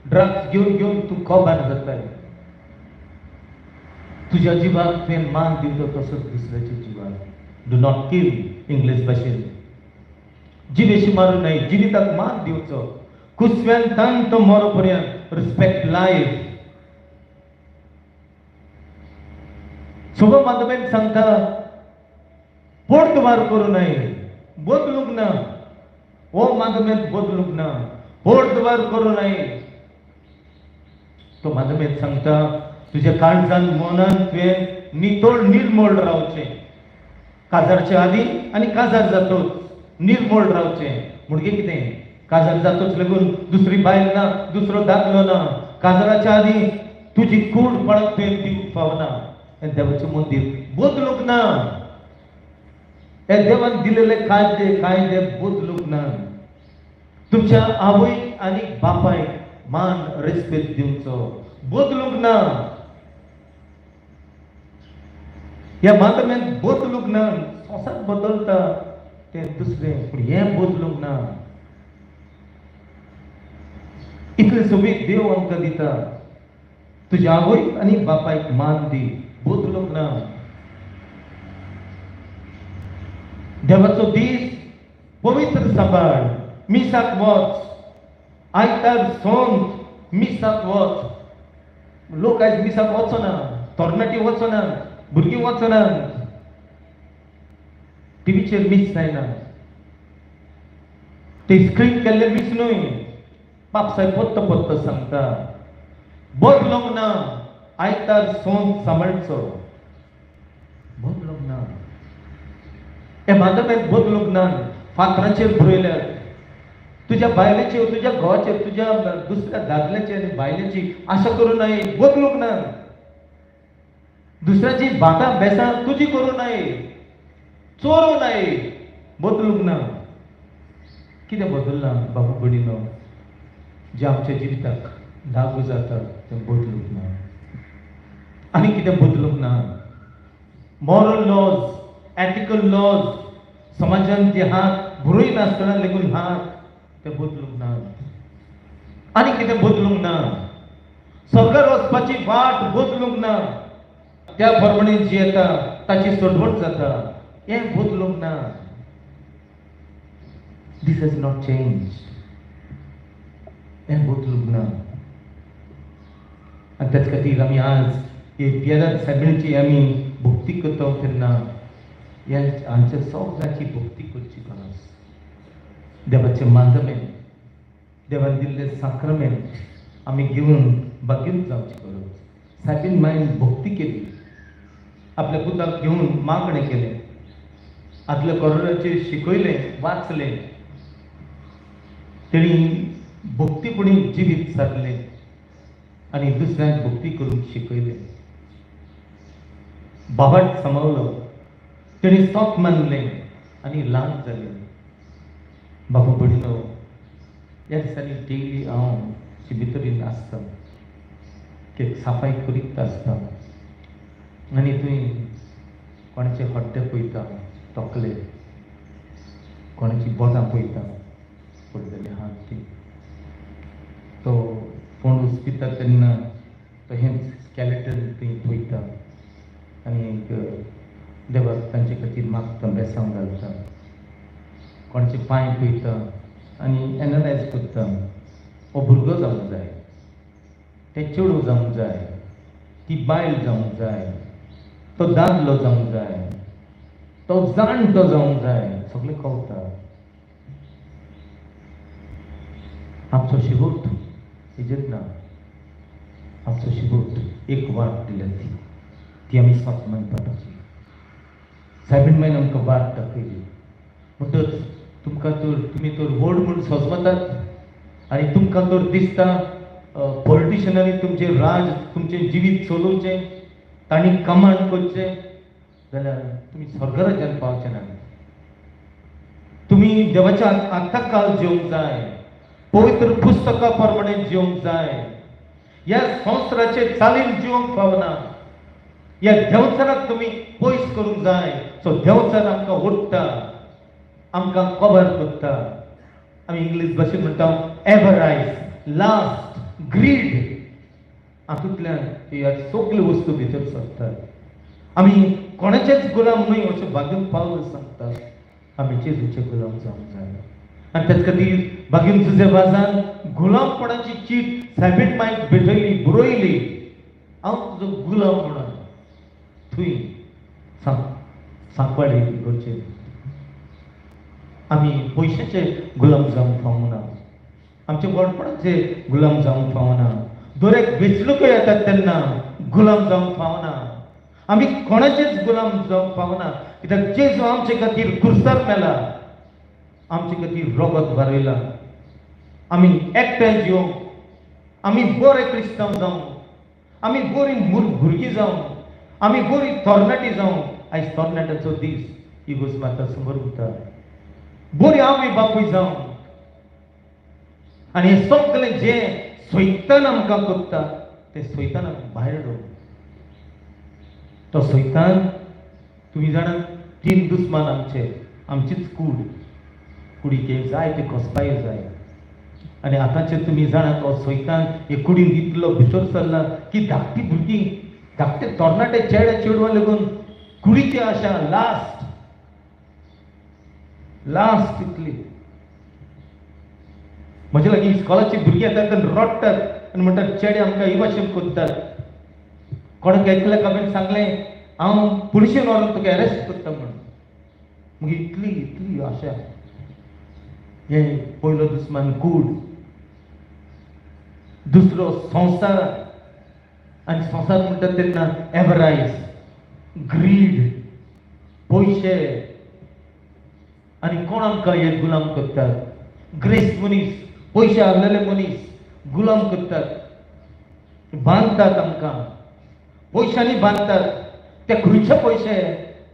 ड्रग्स घेवन घेवन तूं कोबार जाताय. तुज्या जिवाक तुवें मान दिवचो तसोच दुसऱ्याच्या जिवाक. डू नॉट किल इंग्लीश भाशेन. जिवेशी मारूं न्हय, जिविताक मान दिवचो. कुसव्यान तान तो मरो पर्यंत रिस्पेक्ट लायफ. सगळो माध्यमेन सांगता पोर्तवार करूं न्हय, बदलूंक ना. हो माध्यमेन बदलूंक ना, पोर्तवार करूं न्हय. तो माध्यमेन सांगता तुज्या काळजान मनान तुवें नितोळ निर्मळ रावचें. काजारच्या आदी आनी काजार जातोच निर्मळ रावचें. म्हणजे कितें? काजार जातोच लागून दुसरी बायल ना, दुसरो दादलो ना. काजाराच्या आदी तुजी कूड पळक तुवें दिवंक फावना. हें देवाचें मंदीर बदलूंक ना. हे देवान दिलेले कायदे बदलूंक ना. तुमच्या आवयक आनी बापायक मान रेस्पेद दिवचो, बदलूंक ना. ह्या माध्यमेन बदलूंक ना. संवसार बदलता तें दुसरें, पूण हें बदलूंक ना. इतले सोबीत देव आमकां दिता. तुज्या आवयक आनी बापायक मान दी, बदलूंक ना. देवाचो दीस पवित्र सांबाळ. मिसाक वच, आयतार सोंत मिसाक वच. लोक आयज मिसाक वचना, तरणाटी वचना, भुरगीं वचना. टीव्हीचेर मिस जायना. ते स्क्रीन केल्ले मिस न्हय. पापसाय पत्त सांगता बदलूंक ना. आयतार सोंत सांबाळचो, बदलूंक ना. हे माध्यमेन बदलूंक ना. फातरांचेर बरयल्यात तुज्या बायलेचेर, तुज्या घोवाचेर, तुज्या दुसऱ्या दादल्याची आनी बायलेची आशा करूं न्हय, बदलूंक ना. दुसऱ्याची भाटां बेसां तुजी करूं न्हय, चोरूं न्हय, बदलूंक ना. कितें बदलना बाबू भयणीनो? जे आमच्या जिविताक लागू जाता तें बदलूंक ना. आनी कितें बदलूंक ना? मॉरल लॉज, एथिकल लॉज समाजान जे आहात बरोय नासतना लेगून आहात ते बदलूंक ना. आनी कितें बदलूंक ना? स्वर्गार वचपाची वाट बदलूंक ना. त्या प्रमाणे जी येता ताची सोडवण जाता, हें बदलूंक ना. दिस हॅज नॉट चेंज. हें बदलूंक ना. आनी त्याच खातीर आमी आज हे पियेदाद सायबिणीची आमी भक्ती करता तेन्ना हांच्या सगळ्यांची भक्ती करची गरज. देवाचें माध्यमेन, देवान दिल्ले साक्रमेंट आमी घेवन बागीत जावची गरज. सायबीण मायन भक्ती केली, आपल्या पुताक घेवन मागणें केलें, आदल्या करोडाचेर शिकयलें, वाचलें. तेणी भक्तीपणी जिवीत सारलें आनी दुसऱ्यांक भक्ती करूंक शिकयलें. बाबाट सांबाळलो, तेणी सोत मानलें आनी ल्हान जालें. बाबा भयणीनो, ह्या दिसांनी डेली हांव भितरीन आसता, केक साफाई करीत आसता. आनी थंय कोणाचे हड्डे पळयता, तोकले, कोणाची बोटां पळयता, पडलेले हात ती. तो फोंड उस्पिता तेन्ना तो हें स्कॅलेटन थंय पळयता आनी देवाक तांचे खातीर मागता, बेसांव घालता. कोणाचे पांय पळयता आनी एनालायज करता. हो भुरगो जावंक जाय, तें चेडूं जावंक जाय, ती बायल जावंक जाय, तो दादलो जावंक जाय, तो जाणटो जावंक जाय, सगळें कळटा. आमचो शेवट हेजेर ना. आमचो शेवट एक वाट दिल्या ती आमी स्वत मानपाची. सायबीण मायन आमकां वाट दाखयली. म्हणटच तुमकां तर तुमी तर व्हड म्हूण सोजमतात आनी तुमकां तर दिसता पॉलिटिशनांनी तुमचें राज, तुमचें जिवीत चलोवचें, तांणी कमांड करचें, जाल्यार तुमी स्वर्ग राज्यांत पावचे ना. तुम्ही देवाच्या आत्मकाल जेवंक जाय, पवित्र पुस्तका प्रमाणे जेवंक जाय, ह्या संवसाराचे चालीन जिवंक फावना, ह्या देंवचाराक तुम्ही पयस करूंक जाय. सो देंवचार आमकां ओडटा, आमकां कबर करता. आमी इंग्लीश भाशेन म्हणटा एव्हरायज, लास्ट, ग्रीड. हातूंतल्यान ह्या सगल्यो वस्तू भितर सरतात. आमी कोणाचेच गुलाम न्हय अशें भागीन पावल सांगता. आमी जेजूचे गुलाम जावंक जाय. आनी तेच खातीर भागीन तुजे वाजान गुलामपणाची चीट सायबीण मायक भेटयली, बरयली, हांव तुजो गुलाम म्हणून. थंय सांकवाडी करचे. आमी पयशांचे गुलाम जावंक फावना, आमचे गोडपणाचे गुलाम जावंक फावना, दोरेक वेंचणुको येतात तेन्ना गुलाम जावंक फावना. आमी कोणाचेच गुलाम जावंक फावना, कित्याक जेजू आमचे खातीर क्रुसार मेला, आमचे खातीर रगत वारयला. आमी एकठांय जिवंक, आमी बरे क्रिस्तांव जावंक, आमी बरीं भुरगीं जावंक, आमी बरीं तरणाटीं जावंक. आयज तरणाट्याचो दीस इगोज माता समोर उरता. बरीं आवय बापूय जावंक. आनी हें सगळें जें सैतान आमकां करता तें सैतानाक भायर डोव. तो सैतान तुमी जाणात 3 दुस्मान आमचीच कुडीचे जाय ते कसपाय जाय. आनी आतांचे तुमी जाणात हो सैतान हे कुडीन इतलो भितर सरला की धाकटी भुरगीं, धाकटे तरणाटे चेडे चेडवां लागून कुडीची आशा लास्ट इतली. म्हजे लागीं इस्कॉलाची भुरगीं येतात आनी रडटात आनी म्हणटात चेडे आमकां ही भाशेन कोत्तात. कोणाक एकल्याक हांवें सांगलें हांव पुलिशेन व्हरून तुका अरेस्ट करता म्हणून. मग इतली आशा. हे पयलो दुस्मान कूड, दुसरो संवसार. आनी संवसार म्हणटा तेन्ना एव्हरायज, ग्रीड, पयशे. आनी कोण आमकां हे गुलाम करतात? ग्रेस मनीस, पयशे आहलेले मनीस गुलाम करतात, बांदतात आमकां, पयशांनी बांदतात. ते खंयचे पयशे,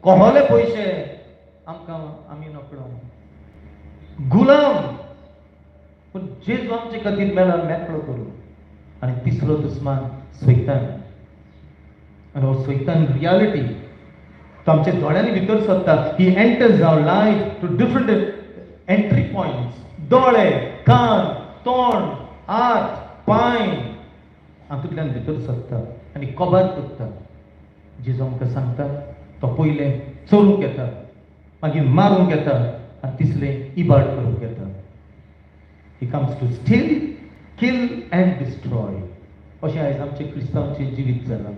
कोहले पयशे आमकां आमी नकळो गुलाम. पूण जेजू आमचे खातीर मेला मेकळो करूं. आनी तिसरो दुस्मान सैतान. आनी हो सैतान रियालिटी तो आमच्या दोळ्यांनी भितर सरता. He enters our life to different entry points. दोळे, कान, तोंड, हात, पांय हातूंतल्यान भितर सरता आनी कबार करता. जेजू आमकां सांगता तो पयलें चोरूंक येता, मागीर मारूंक येता आनी तिसरें इबाड करूंक येता. He comes to steal, kill and destroy. अशें आयज आमचें क्रिस्तांवांचें जिवीत जालां.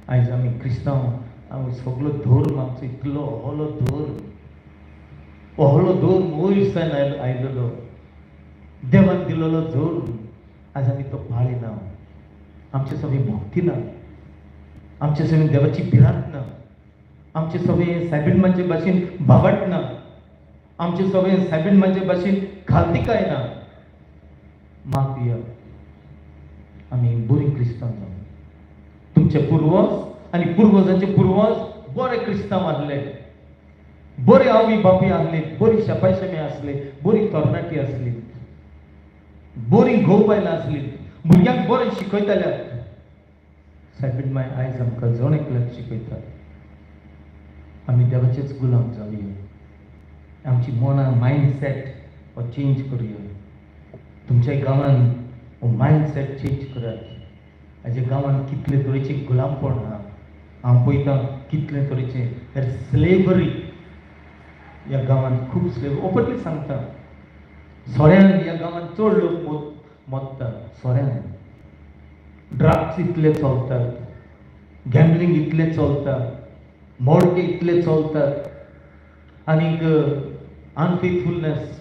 आयज आमी क्रिस्तांव, आमी सगळो धर्म आमचो इतलो व्हडलो धर्म वयरसावन आयिल्लो, देवान दिलेलो धर्म आज आमी तो पाळिना. आमचे सगळे भक्ती ना, आमचे सगळे देवाची भिरांत ना, आमचे सगळे सायबीणमाचे भाशेन भावट ना, आमचे सगळे सायबीणमाचे भाशेन खालतिकाय ना. माफिया आमी बरी क्रिस्तांव जावं. तुमचे पुर्वज आनी पुर्वजांचे पुर्वज बरे क्रिस्तांव आसले, बरे आवय बापूय आसले, बरी शेपायशेमे आसले, बरी तरणाटी आसली, बरी घोव बायलां आसली, भुरग्यांक बरें शिकयताल्यात. सायबीणमाय आयज आमकां जण एकल्याक शिकयता. आमी देवाचेच गुलाम जावया. आमची मनां मायंडसेट हो चेंज करुया. तुमच्या गांवांत हो मायंडसेट चेंज करात. हाजे गांवांत कितले तरेचे गुलामपण आहा. हांव पळयतां कितले तरेचे स्लेवरी ह्या गांवांत खूब स्लेवरी. ओपनली सांगता, सोऱ्यान ह्या गांवांत चड लोक मरतात. सोऱ्यान ड्रग्स इतले चलतात, गॅम्बलिंग इतले चलतात, मोडके इतले चलतात, आनीक अनफेथफुलनेस.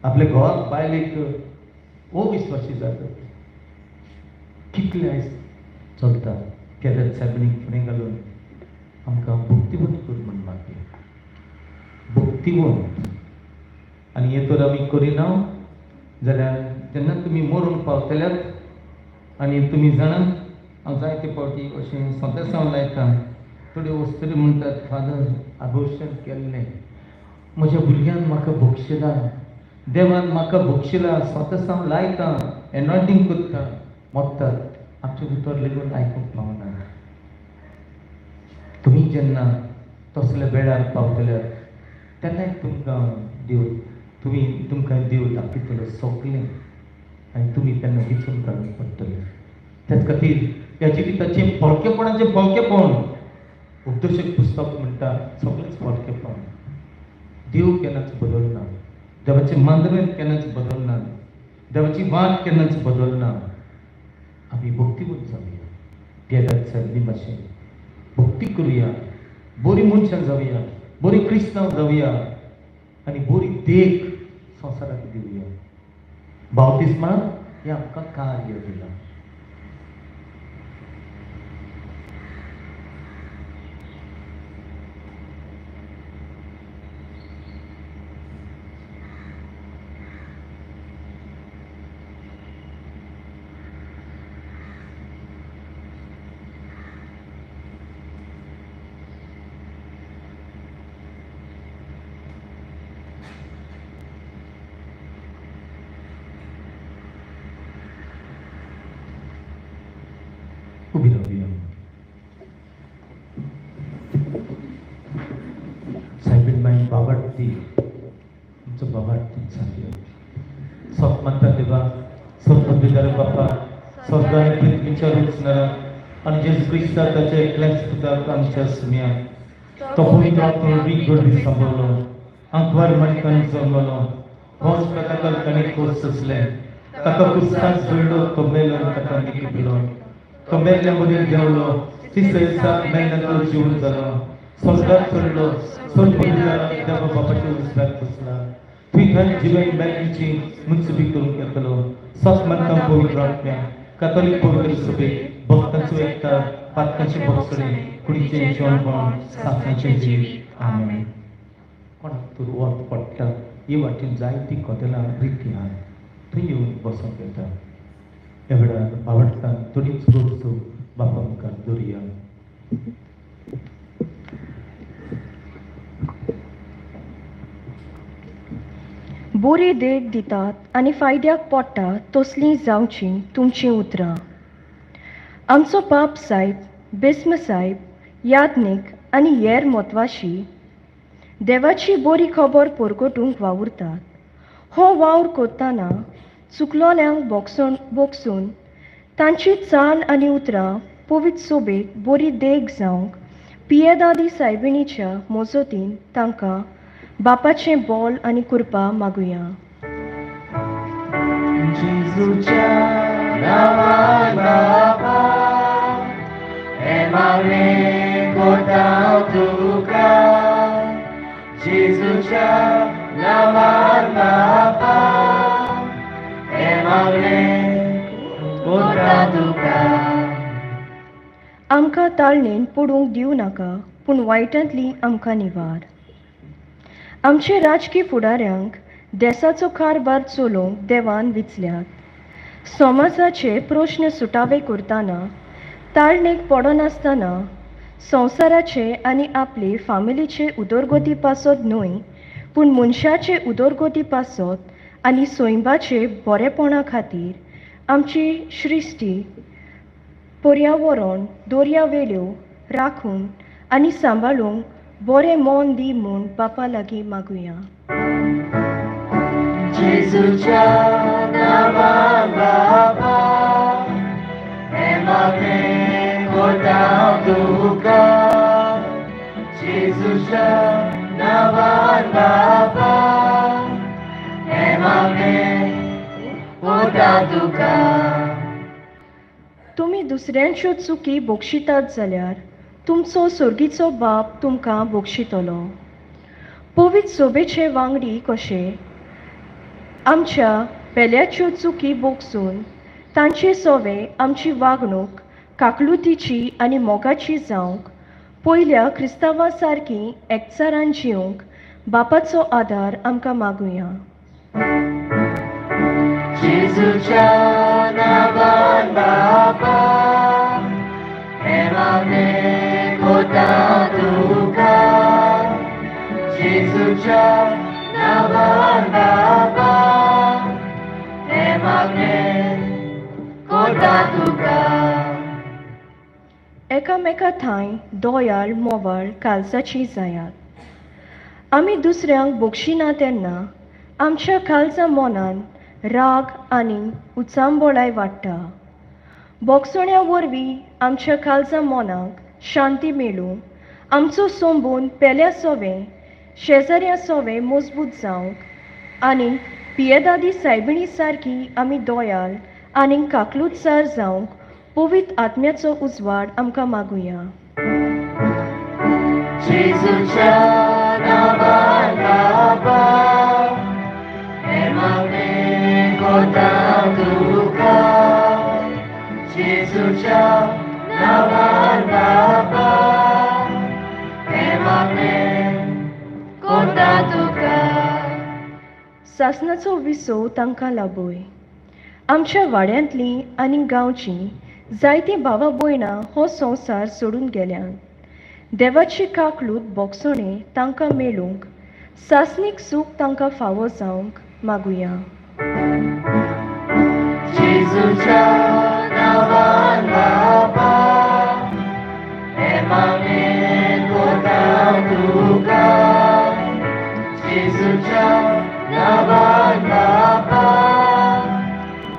आपल्या घोवाक बायलेक अविस्वासी जातात. कितले आयज चलता. केदार सायबीणीक फुडें घालून आमकां भक्तिवंत कर म्हण मागया. भक्तिवंत. आनी हे तर आमी करिना जाल्यार जेन्ना तुमी मरून पावतल्यात. आनी तुमी जाणात हांव जायते फावटी अशें संदेशां लायता. थोड्यो वस्तुरी म्हणटात फादर अबॉर्शन केल्लें. म्हज्या भुरग्यांक म्हाका बक्षिलां, देवान म्हाका बक्षिलां, स्वता सावन लायता, एनॉयंटींग करता, मोगतात, आमच्या भितर लेगून आयकूंक पावना. तुमी जेन्ना तसल्या वेळार पावतल्यार तेन्नाय तुमकां देव दाखयतलो सगलें, आनी तुमी तेन्ना विचून काडूंक पडटलें. त्याच खातीर ह्या जिविताचें फळकेपणाचें फळकेपण उपदेशक पुस्तक म्हणटा, सगळेंच फळकेपण. देव केन्नाच बदलना, देवाचें मांद्रें केन्नाच बदलना, देवाची वाट केन्नाच बदलना. आमी भक्तीवंत जावया, देवाच्या निमाशें भक्ती करुया, बरी मनशां जावया, बरी क्रिस्तांव जावया, आनी बरी देख संवसाराक दिवया. बावतिस्मान हें आमकां कार्य दिलां. उभी राहूया. सायबीन मागीर बाबाटी तुमचो बाबाटी सांगया. सोप मानता देवा, सोप पदवीदार बापा, स्वर्गान पृथ्वीच्या रुचणारा आणि जेजू ख्रिस्ता ताच्या एकल्याच पुताक आमच्या सुन्याक तो पवित्र आत्म्यान गर्दी सांभाळलो, अंकवार मणकान जल्मलो, होच प्रकार ताणें कोस सोंसले, ताका कुस्तान जोडलो, तो मेलो ताका निखिलो, तो मेल्ल्या मदीं देंवलो, तिसऱ्या दिसाक मेल्ल्याचो जीवन जालो, स्वर्गाक चडलो, स्वर्ग पवित्र देवा बापाच्या उजव्याक बसला, थंय ताणें जिवें मेल्ल्यांची मुनसिबी करूंक येतलो. सोप मणकान पवित्र आत्म्या, कातोलीक पवित्र सभेक, भक्तांचो एकता, पातकांचे भोगसडे, कुडीचें जेवणपण, सासणाचें जीव. आमेन. कोणाक तर वत पडटा, हे वाटेन जायतीं कदेलां रिती आहात, थंय येवन बसूंक येता. ह्या वेळार आवडटान थोडीच गोडसो बापा मुखार दवरया. बरी देख दितात आनी फायद्याक पडटा तसलीं जावचीं तुमचीं उतरां. आमचो बाप साहेब, बिस्म साहेब, यादनीक आनी हेर म्हत्वाची देवाची बरी खबर परगटूंक वावुरतात. हो वावर करतना चुकलोल्यांक बोगसून तांची चाल आनी उतरां पवित्र सोबेक बरी देख जावंक पियेदादी सायबिणीच्या मोजतीन तांकां बापाचें बोल आनी कृपा मागुया. जेजूच्या नांवान बापा, हें मागणें कोता तुका. जेजूच्या नांवान बापा, हें मागणें कोता तुका. आमकां ताळणेन पडूंक दिवं नाका, पूण वायटांतली आमकां निवार. आमचे राजकीय फुडाऱ्यांक देशाचो कारभार चलोवंक देवान विचल्यात. समाजाचे प्रश्न सुटावे करतना ताळणेक पडनासतना संवसाराचे आनी आपले फामिलीचे उदरगती पासत न्हय, पूण मनशाचे उदरगती पासत आनी सोयंबाचे बरेपणा खातीर आमची सृश्टी, पर्यावरण, दर्यावेळो राखून आनी सांबाळूंक बरें मोन दी म्हूण बापा लागीं मागुया. जेजूच्या नांवान बापा, हें मागणें कोता तुका. जेजूच्या नांवान बापा, हें मागणें कोता तुका. तुमी दुसऱ्यांच्यो चुकी बक्षितात जाल्यार तुमचो सर्गीचो बाप तुमकां बक्षितलो. पवित्र सोबेचे वांगडी कशे आमच्या पेल्याच्यो चुकी बोगसून तांचे सोवे आमची वागणूक काकलुतीची आनी मोगाची जावंक पयल्या क्रिस्तांवां सारकी एकचारान जिवंक बापाचो आदार आमकां मागुया. जेजूच्या नांवान बापा, हें मागणें कोता तुका. जेजूच्या नावान बाबा हे मागणे कोटा तुका एकामेका थंय दोयाळ मोवाळ काळजाची जायात आमी दुसऱ्यांक बक्षिना तेन्ना आमच्या काळजा मनान राग आनी उचांबोळाय वाडटा बोगसोण्या वरवीं आमच्या काळजा मनाक शांती मेळूंक आमचो सोंबून पेल्या सोवें शेजाऱ्या सोवें मजबूत जावंक आनी पियेदादी सायबिणी सारकी आमी दोयाल आनी काकलूतसार जावंक पवित्र आत्म्याचो उजवाड आमकां मागुया जेजूच्या नावान बाबा हे मागणे कोटा तुका जेजूच्या नावान बाबा हे मागणे कोटा तुका सासणाचो विसो तांकां लाबोय आमच्या वाड्यांतलीं आनी गांवचीं जायतीं भावां भयणां हो संवसार सोडून गेल्यान देवाची काकलूत बोगसोणे तांकां मेळूंक सासणीक सूख तांकां फावो जावंक मागुया जेजूच्या नावान बाबा हे मागणे कोटा तुका जेजूच्या नावान बाबा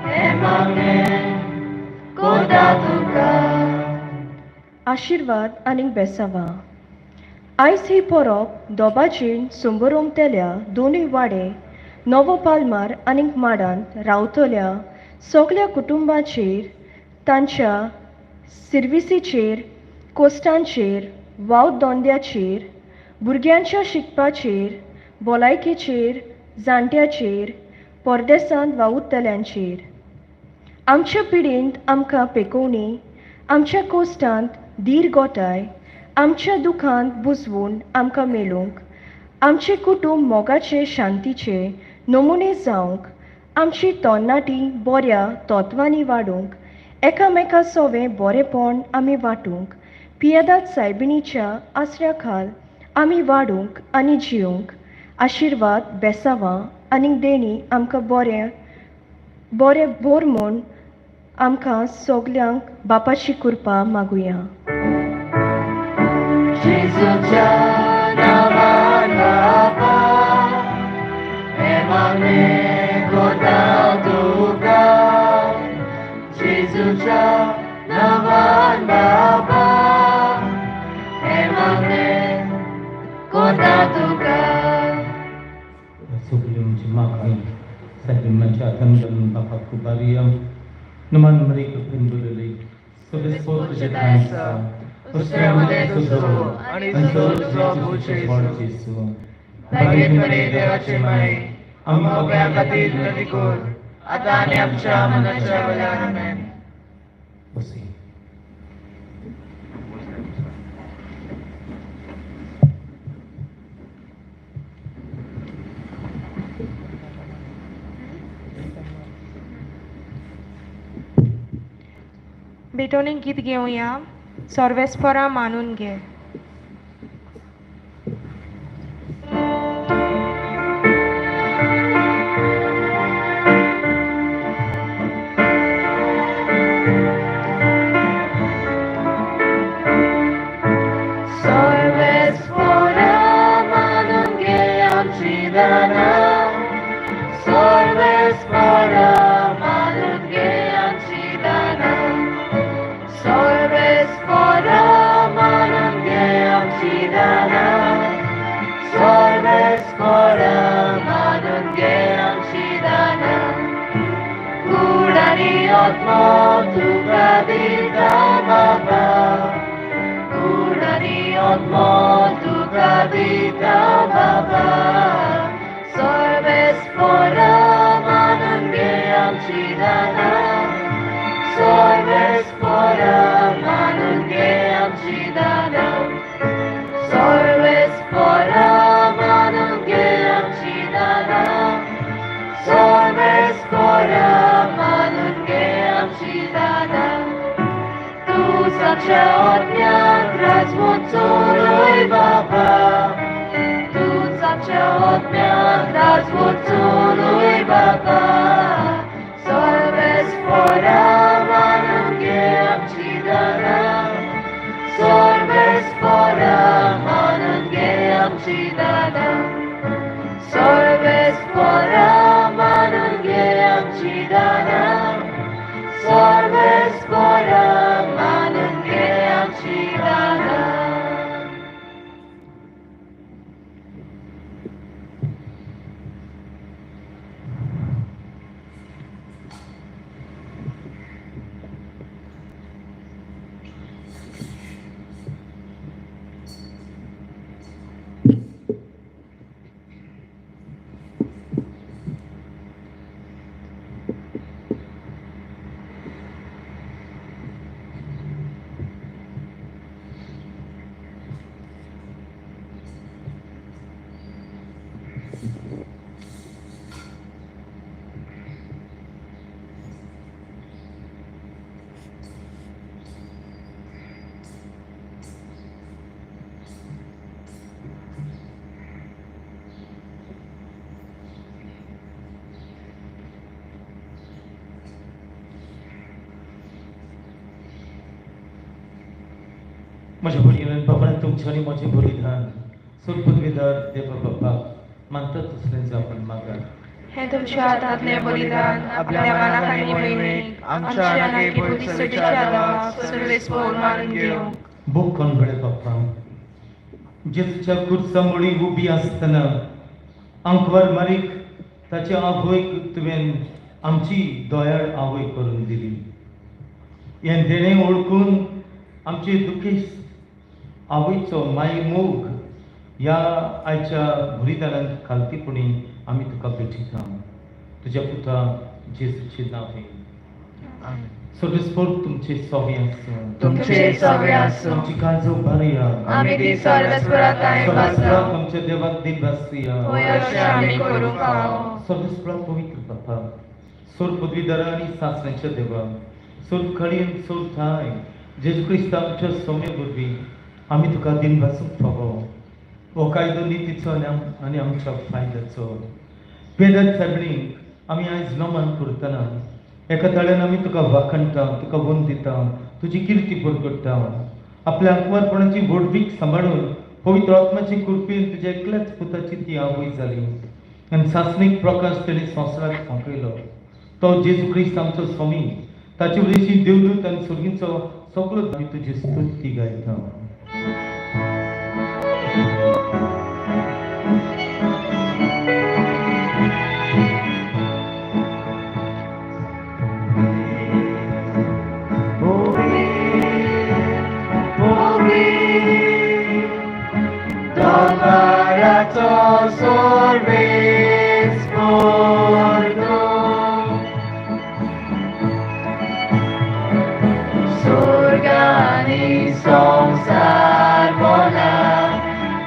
हे मागणे कोटा तुका आशिर्वाद आनी बेसावां आयज ही परब दोबाचेर संबरोमतेल्या दोनूय वाडे नवो पालमार आनी माडांत रावतल्या सगळ्या कुटुंबाचेर तांच्या सर्विसीचेर कोस्टांचेर वाव दोंद्याचेर भुरग्यांच्या शिकपाचेर भलायकेचेर जाणट्याचेर परदेसांत वावुरतल्यांचेर आमच्या पिडींत आमकां पेकोवणी आमच्या कोस्टांत धीर गोठाय आमच्या दुखांत बुजवून आमकां मेळूंक आमचे कुटुंब मोगाचे शांतीचे नमुने जावंक आमची तरणाटी बऱ्या तत्वांनी वाडूंक एकामेका सोवें बरेपण आमी वांटूंक पियेदाद सायबिणीच्या आसऱ्या खाल आमी वाडूंक आनी जिवंक आशिर्वाद बेसावां आनी देणी आमकां बरें बोर म्हूण आमकां सगल्यांक बापाची कृपा मागुया जेजूच्या नावान बाबा हे मागणे कोटा तुका जेजूच्या नावान बाबा हे मागणे कोटा तुका Sebelum jemaah saya membacakan dalam Bapa Kubariam Naman mereka pun berlari Sebesar kejahatnya Persiapan sudara Ansur Yesus Yesus Bagi देवाचे माई आम्ही बघ्या खातीर नदी कोर आता आणि आमच्या मनाच्या वेळार आमेन बसी बेटोने गीत घेऊया सर्वेस्परा मानून घे आमची दादा सर्वेस्परा मानून घे आमची दादा सर्वेस्परा मानून घे आमची दादा म्हज्या भुरग्यान बाबान तुमचे आनी म्हजें बलिदान सद्बुद्वीदार देवा बापाक मानता तसलें जावं मागा हे तुमच्या हातांतले बलिदान आपल्या मनाक आनी भयणीक आमच्या आनी पुलिसाच्या आदाराक सर्वेस्पर मानून घेवंक बूक कोण बळे बाप्पा जेजूच्या कुर्सा मुळी उबी आसतना अंकवर मारीक ताच्या आवयक तुवें आमची दोयाळ आवय करून दिली हें देणें ओळखून आमचे दुखेस्त आवयचो माय मोग ह्या आयच्या बलिदानांत खालतीपणी आमी तुका भेटयता तुज्या पुता जेजूचे नांवे सर्वेस्पर तुमचे सवे आसूं तुमचे सवे आसूं आमची काळजो बारया आमी ती सर्वेस्पराक सर्वेस्पराक आमच्या देवाक दिन वाचुया होय अशें आमी करूंक हांव सर्वेस्पराक पवित्र बापा सोर पदवीधरा आनी सासऱ्यांच्या देवा सोर खडीन सोर थाय जेजू क्रिस्त आमच्या सोमे वरवीं आमी तुका दिन वाचूंक फावो हो कायदो नितीचो आनी आमच्या फायद्याचो पेदत साबणीक आमी आयज नमन करतना एका तळ्यान आमी तुका वाखणटा तुका वंदिता तुजी किर्ती परगट्टा आपल्या अंकवारपणाची व्हडवीक सांबाळून पवित्र आत्म्याची कृपेन तुज्या एकल्याच पुताची ती आवय जाली आनी सासणीक प्रकाश तेणी संवसाराक फांकयलो तो जेजू क्रिस्त आमचो स्वामी ताचे वयची देवदूत आनी सुर्गींचो सगळो आमी तुजी स्तुती गायता संसार बोला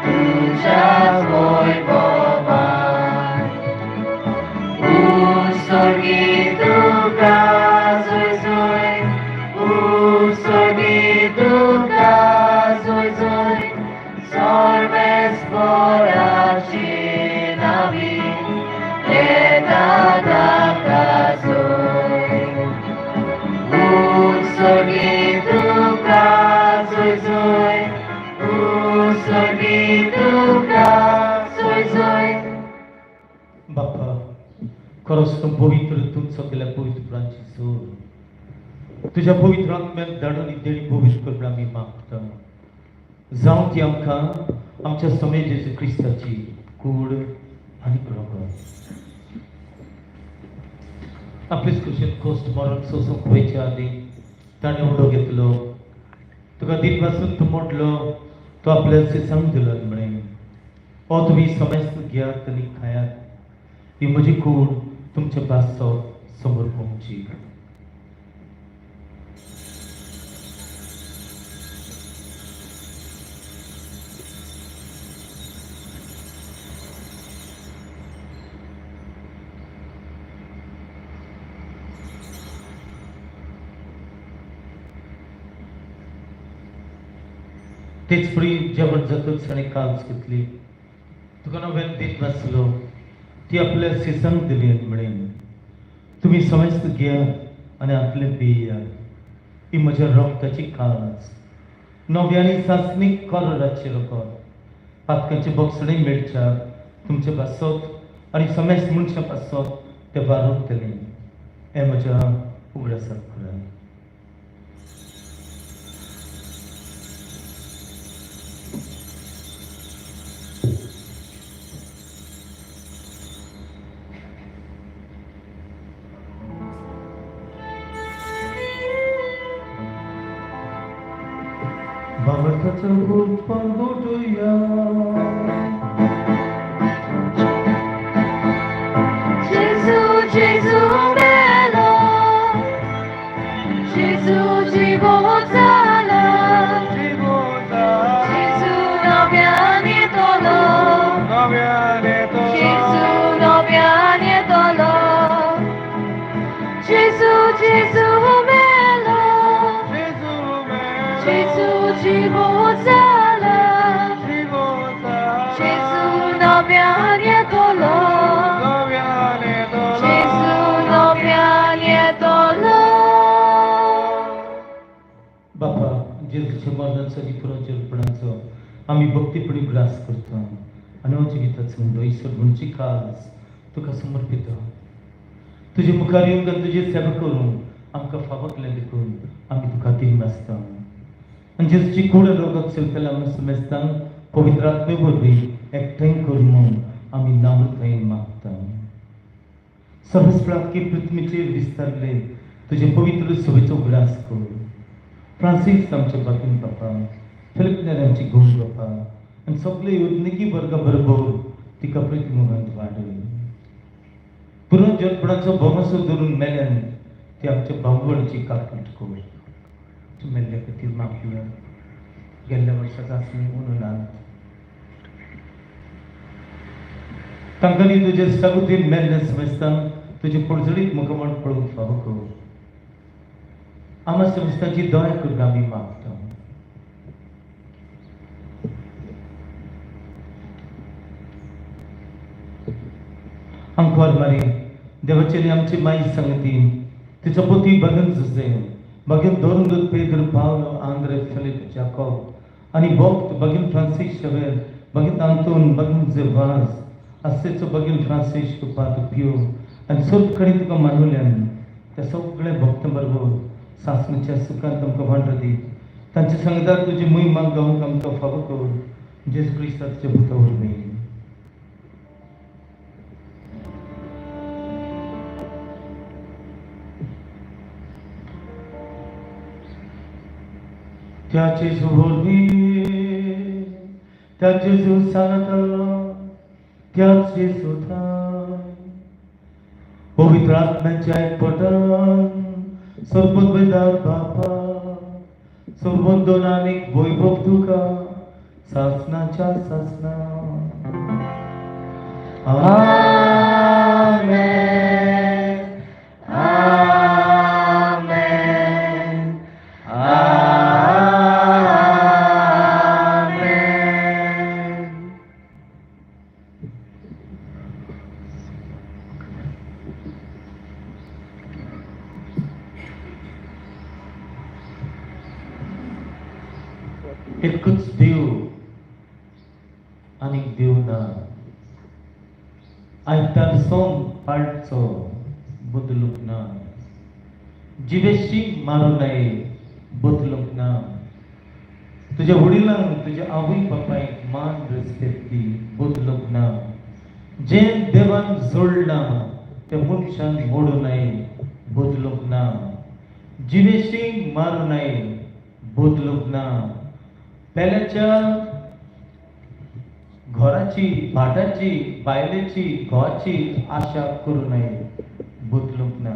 तुझ्या वैभवान उसर्गी तुका जोय जोय उसर्गी तुका जोय जोय सर्वेस्पराची नावी येता दाता जोय उसर्गी तुका जोय जोय उसर्गी तुका जोय जोय बाप्पा खरोच तूं पवित्र तुमचो केल्या पवित्रांची जोर तुज्या पवित्र आत्म्याक धाडून देणी पवित्र करून आमी मागता जावं ती आमकां आमच्या समय जेजू क्रिस्ताची कूड आनी प्रगत आपलेच कुशीन कोस्ट मरण सोसूंक वयच्या आदी ताणें उडो घेतलो तुका दिन पासून तूं मोडलो तो आपल्या सिसांक दिलो म्हणे हो तुमी समज घेयात आनी खायात ही म्हजी कूड तुमच्या बासो समोर पोवची तेच फुडें जेवण जातूच ताणें काल्स घेतली तुका नव्यान दीत नासलो ती आपल्या सिसांक दिली म्हणेन तुमी समज घेयात आनी आपले पियात ही म्हज्या रक्ताची कास नव्यानी सासणीक कर रातचे लोक पातकांचे बोक्सडे मेळच्यात तुमचे पासत आनी समेस्त मनशां पासत ते वारोगतले हें म्हज्या उगडासाक पुराय. Bawartaca upang buduya Gesù, Gesù bello, Gesù Jivotala, Gesù no pianetolo, Gesù no pianetolo, Gesù, Gesù bello, Gesù Jivotala, Gesù no pianetolo. बापा जेजूच्या मरणाचा पुराचेपणाचो आम्ही भक्तीपणी ग्रास करतो आणि हो जिविताचो म्हणतो ईश्वर म्हणची खास तुका समर्पित तुझे मुखार येऊन तुझे सेवा करून आमकां फावकलें देखून आमी तुका तीन नासता आनी जेजूची कूड रोगाक चलतले आमी समेस्तांक पवित्र आत्मे वरवीं एकठांय कर म्हूण आमी नामृतायेन मागता. सर्वस्प्राकी पृथ्वीचेर विस्तारले तुझे पवित्र सभेचो ग्रास कर. फ्रांसीस आमचे बाकीन बापा, फिलिप नेर आमची गोंड बापा आनी सगळे योजनेकी वर्गा बरोबर तिका प्रतिमोगांत वाडय. पुरो जगपणाचो भोवसो धरून मेल्यान ती आमच्या भावगडची काकूट कर. तूं मेल्ल्या खातीर मागुया गेल्ल्या वर्साक आसली म्हणून तांकां न्ही तुजे सगुतीन मेल्ल्या समेस्तांक तुजे पडझडीत मुखमण पळोवंक फावो कर. आम्हा समेस्तांची दया कर आमी मागता. आमकां मारी देवाचे आमची माई संगती तिचो पती भगन जुसे भगन दोन पेद्र पावलो आंद्रे फिलिप जाकोब आनी भक्त भगन फ्रांसीस शेवेर भगन आंतोन भगन जेवास असेचो भगन फ्रांसीस पात पियो आनी सोद कडेन तुका मानवल्यान त्या सगळे भक्त बरोबर सासणेच्या सुखांत आमकां वांटो दी. तांच्या संगताक तुजी महिमा गावंक आमकां फावो कर जेजू क्रिस्ताच्या पुता वरवीं. त्या जेजू वरवीं त्या जेजू सांगता त्याच जेजू थंय पवित्र आत्म्याच्या एकपटान सर्वोद्वेदार बापा सर्वोद्दोनानीक वैभव तुका सासनाच्या सासना. आमेन आमेन आमेन. एकूच देव आनी देव ना. आयतार सोम पाडचो बदलूंक ना. जिवेशी मारूं नये बदलूंक ना. तुझ्या वडिलांक तुझ्या आवय बापायक मान रेस्पेक्ट दी बदलूंक ना. जे देवान जोडला ते मनशान मोडूं नये बदलूंक ना. जिवेशी मारूं नये बदलूंक ना. पेल्याच्या घराची भाटाची बायलेची घोवाची आशा करूं नये बदलूंक ना.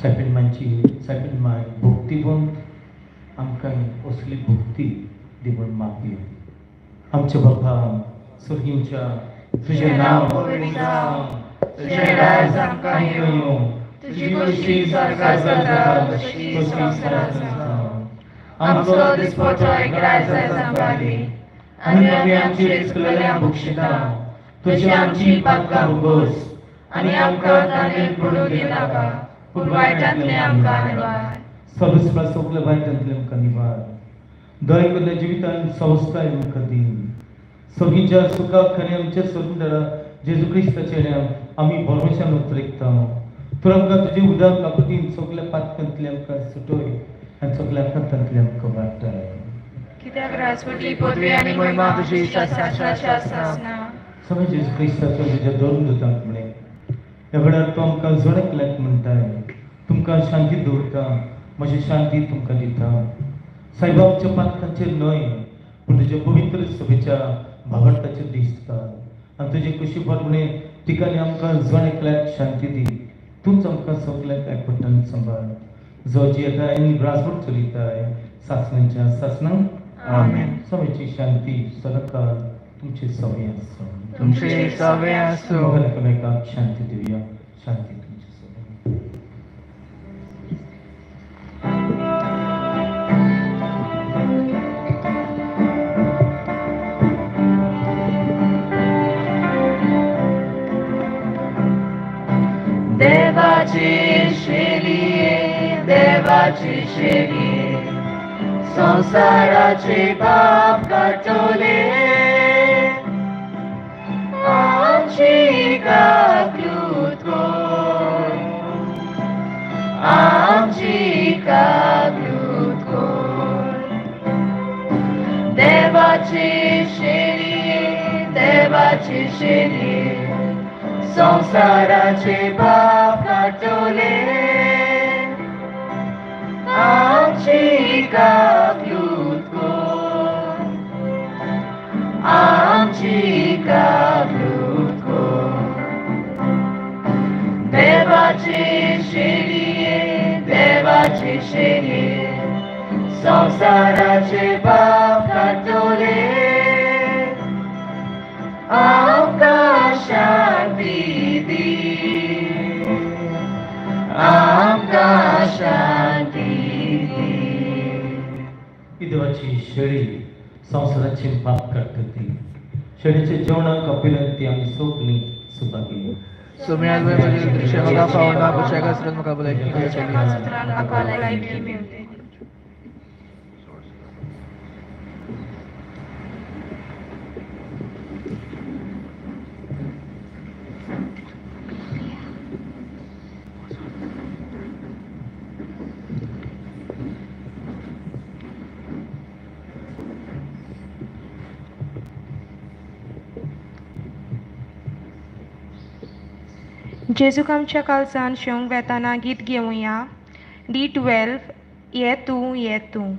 सायबीण माय भक्तीवंत आमकां असली भक्ती दिवून मागयो. आमचे बापा सुर्गींच्या तुझें नांव पवित्र जावं, तुझें राज आमकां येवं, तुजी कशी स्वर्गांत जाता तशी संवसारांत जावं. आमचो दिसपट्टो एकराय जायत आमकां दी आनी आमी आमची रिचकलेल्या भुक्षिता. तुजी आमची पातकां भोगोस आनी आमकां ताणें पडूं दिनाका पूण वायटांतलें आमकां निवार. सर्वस्व सगळे वायटांतलें आमकां निवार. दया करून जिवितान संस्कार आमकां दी सगळींच्या सुखाक खरें आमच्या स्वतंत्र जेजू क्रिस्ताचे आमी भरवशान उतरयता तूं आमकां तुजें उदक काकुतीन सगल्या पातकांतले आमकां सुटोय आनी सगल्या खातांतले आमकां वाडटाय कित्याक राजवटी पदवी आनी महिमा तुजी शास्त्राच्या आसना सगळें जेजू क्रिस्ताचो तुज्या दोन दुतांक म्हणे ह्या वेळार तूं आमकां जणकल्याक म्हणटाय तुमकां शांती दवरता म्हजी शांती तुमकां दिता सायबा आमच्या पातकांचेर न्हय पूण तुज्या पवित्र सभेच्या भावार्थाचेर दिसता आनी तुजे कुशी प्रमाणे तिका आनी आमकां जण एकल्याक शांती दी तूंच आमकां सगल्याक एकवटान सांबाळ जो जी येता आनी राजवट चलयताय सासणांच्या सासणांक आमेन सभेची शांती सदाकाळ तुमचे सवय आसूं तुमचे सवय आसूं एकामेकाक शांती दिवया शांती तुमची सवय देवाची शेरी संसाराचे पाप काटोले आमची काकूत कोर आमची काकूत कोर देवाची शेरी संसाराचे पाप काटोले आमची काकूत कोर आमची काकूत कोर देवाची शेरी संसाराचे पाप काटोले आमकां शांती दी आमकां शांती ही देवाची शेळी संसाराचे पाप काडटली शेळीचे जेवणाक अपिलात ती आमी सोगलीं सुभागी सुम्याल वे मजे दृश्य म्हाका फावना कुशा कसरत म्हाका भलायकी मेळटली म्हाका भलायकी मेळटली जेजूक आमच्या काळजान शेवंक वेताना गीत घेवया D12 ये तूं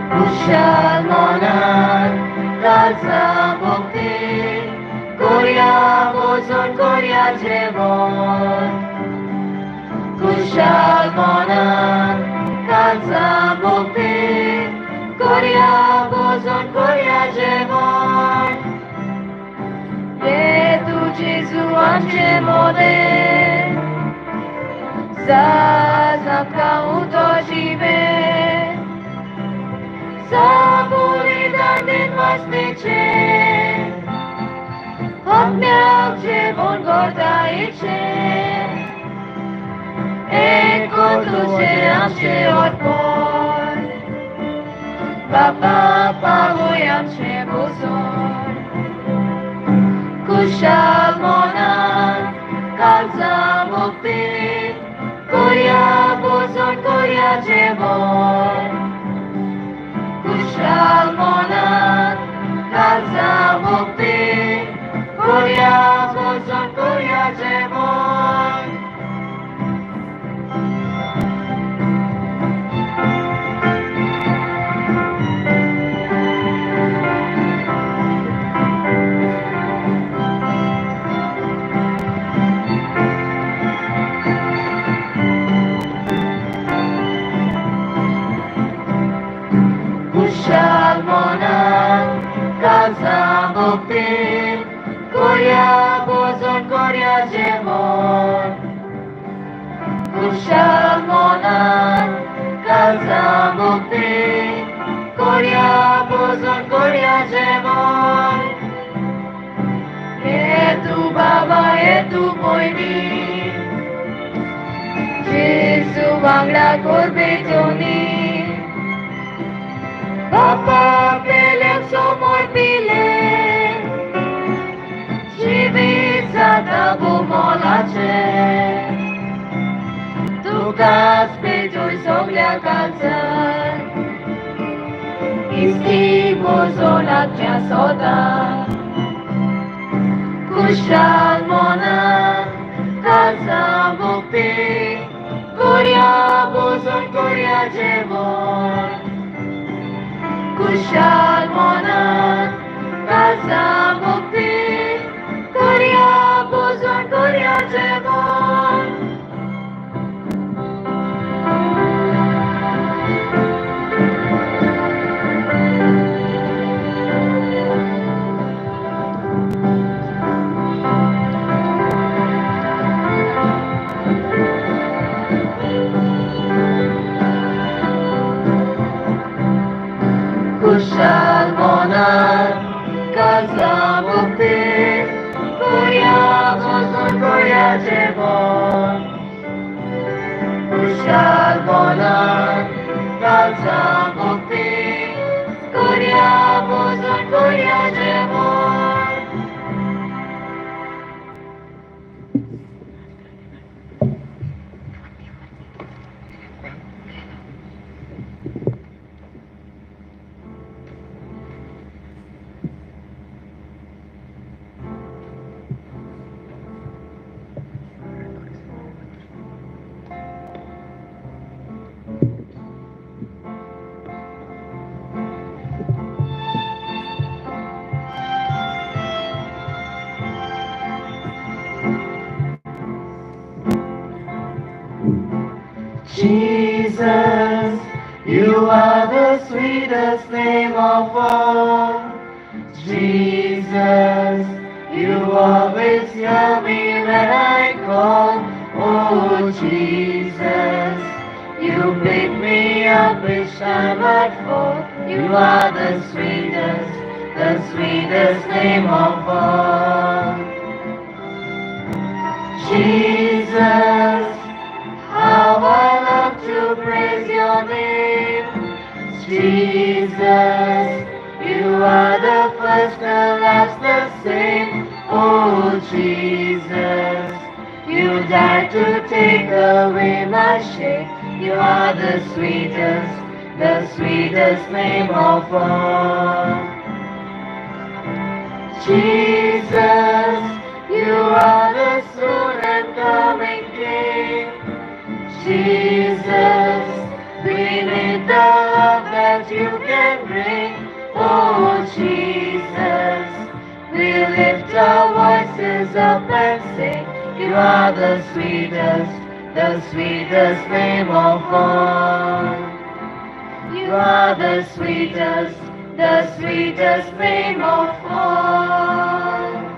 Kushal monan kalza bokti Korea bozon Korea jevon Kushal monan kalza bokti Korea bozon Korea jevon Ye tu Jesu amche mode Zazapka uto žive Saburi dandin mastece Ogniak jevon gordaice Eko tuže amše odpor Baba pavoj amše bozor Kushal monan kalza mokti Korea bozor Korea jevon Kushal monan kalza mokti Korea bozon Korea jemon Kushal monan kalza mukti Korea bozon Korea jemon Etu baba etu moini Jesu wangla korbe joni Bapa pelek somor pile Živit za tabo molače Tuka speđuj soglja kalcan Isti bozonat časoda Kušal monan kalcan bukti Korea bozon Korea jemon Kushal monan kalza mukti Korea bozon Korea jemon Kushal monan kalza mukti Korea bozon Korea jemon Kushal monan kalza mukti Korea bozon Korea jemon Jesus, you are the sweetest name of all. Jesus, you always hear me when I call. Oh Jesus, you pick me up each time I fall. You are the sweetest name of all. Jesus, how I love to praise your name. Jesus, you are the first and last the same. Oh Jesus, you died to take away my shame. You are the sweetest name of all. Jesus, you are the soon and coming King. Jesus, we need the love that you can bring. Oh Jesus, we lift our voices up and sing. You are the sweetest name of all. You are the sweetest name of all.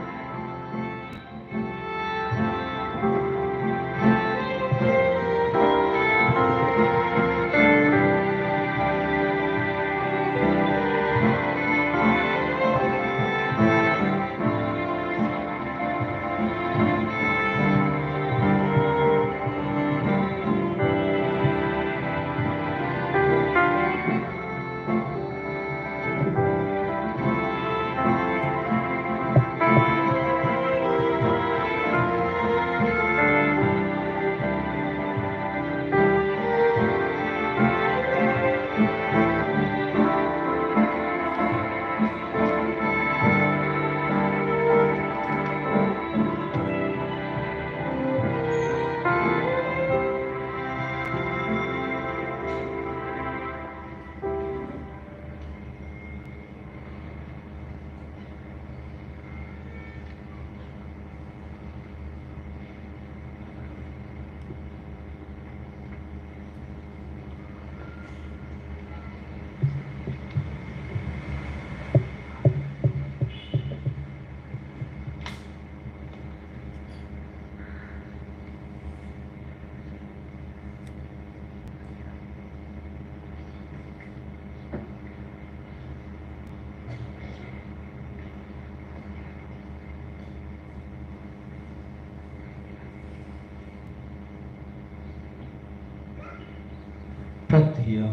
प्रार्थया.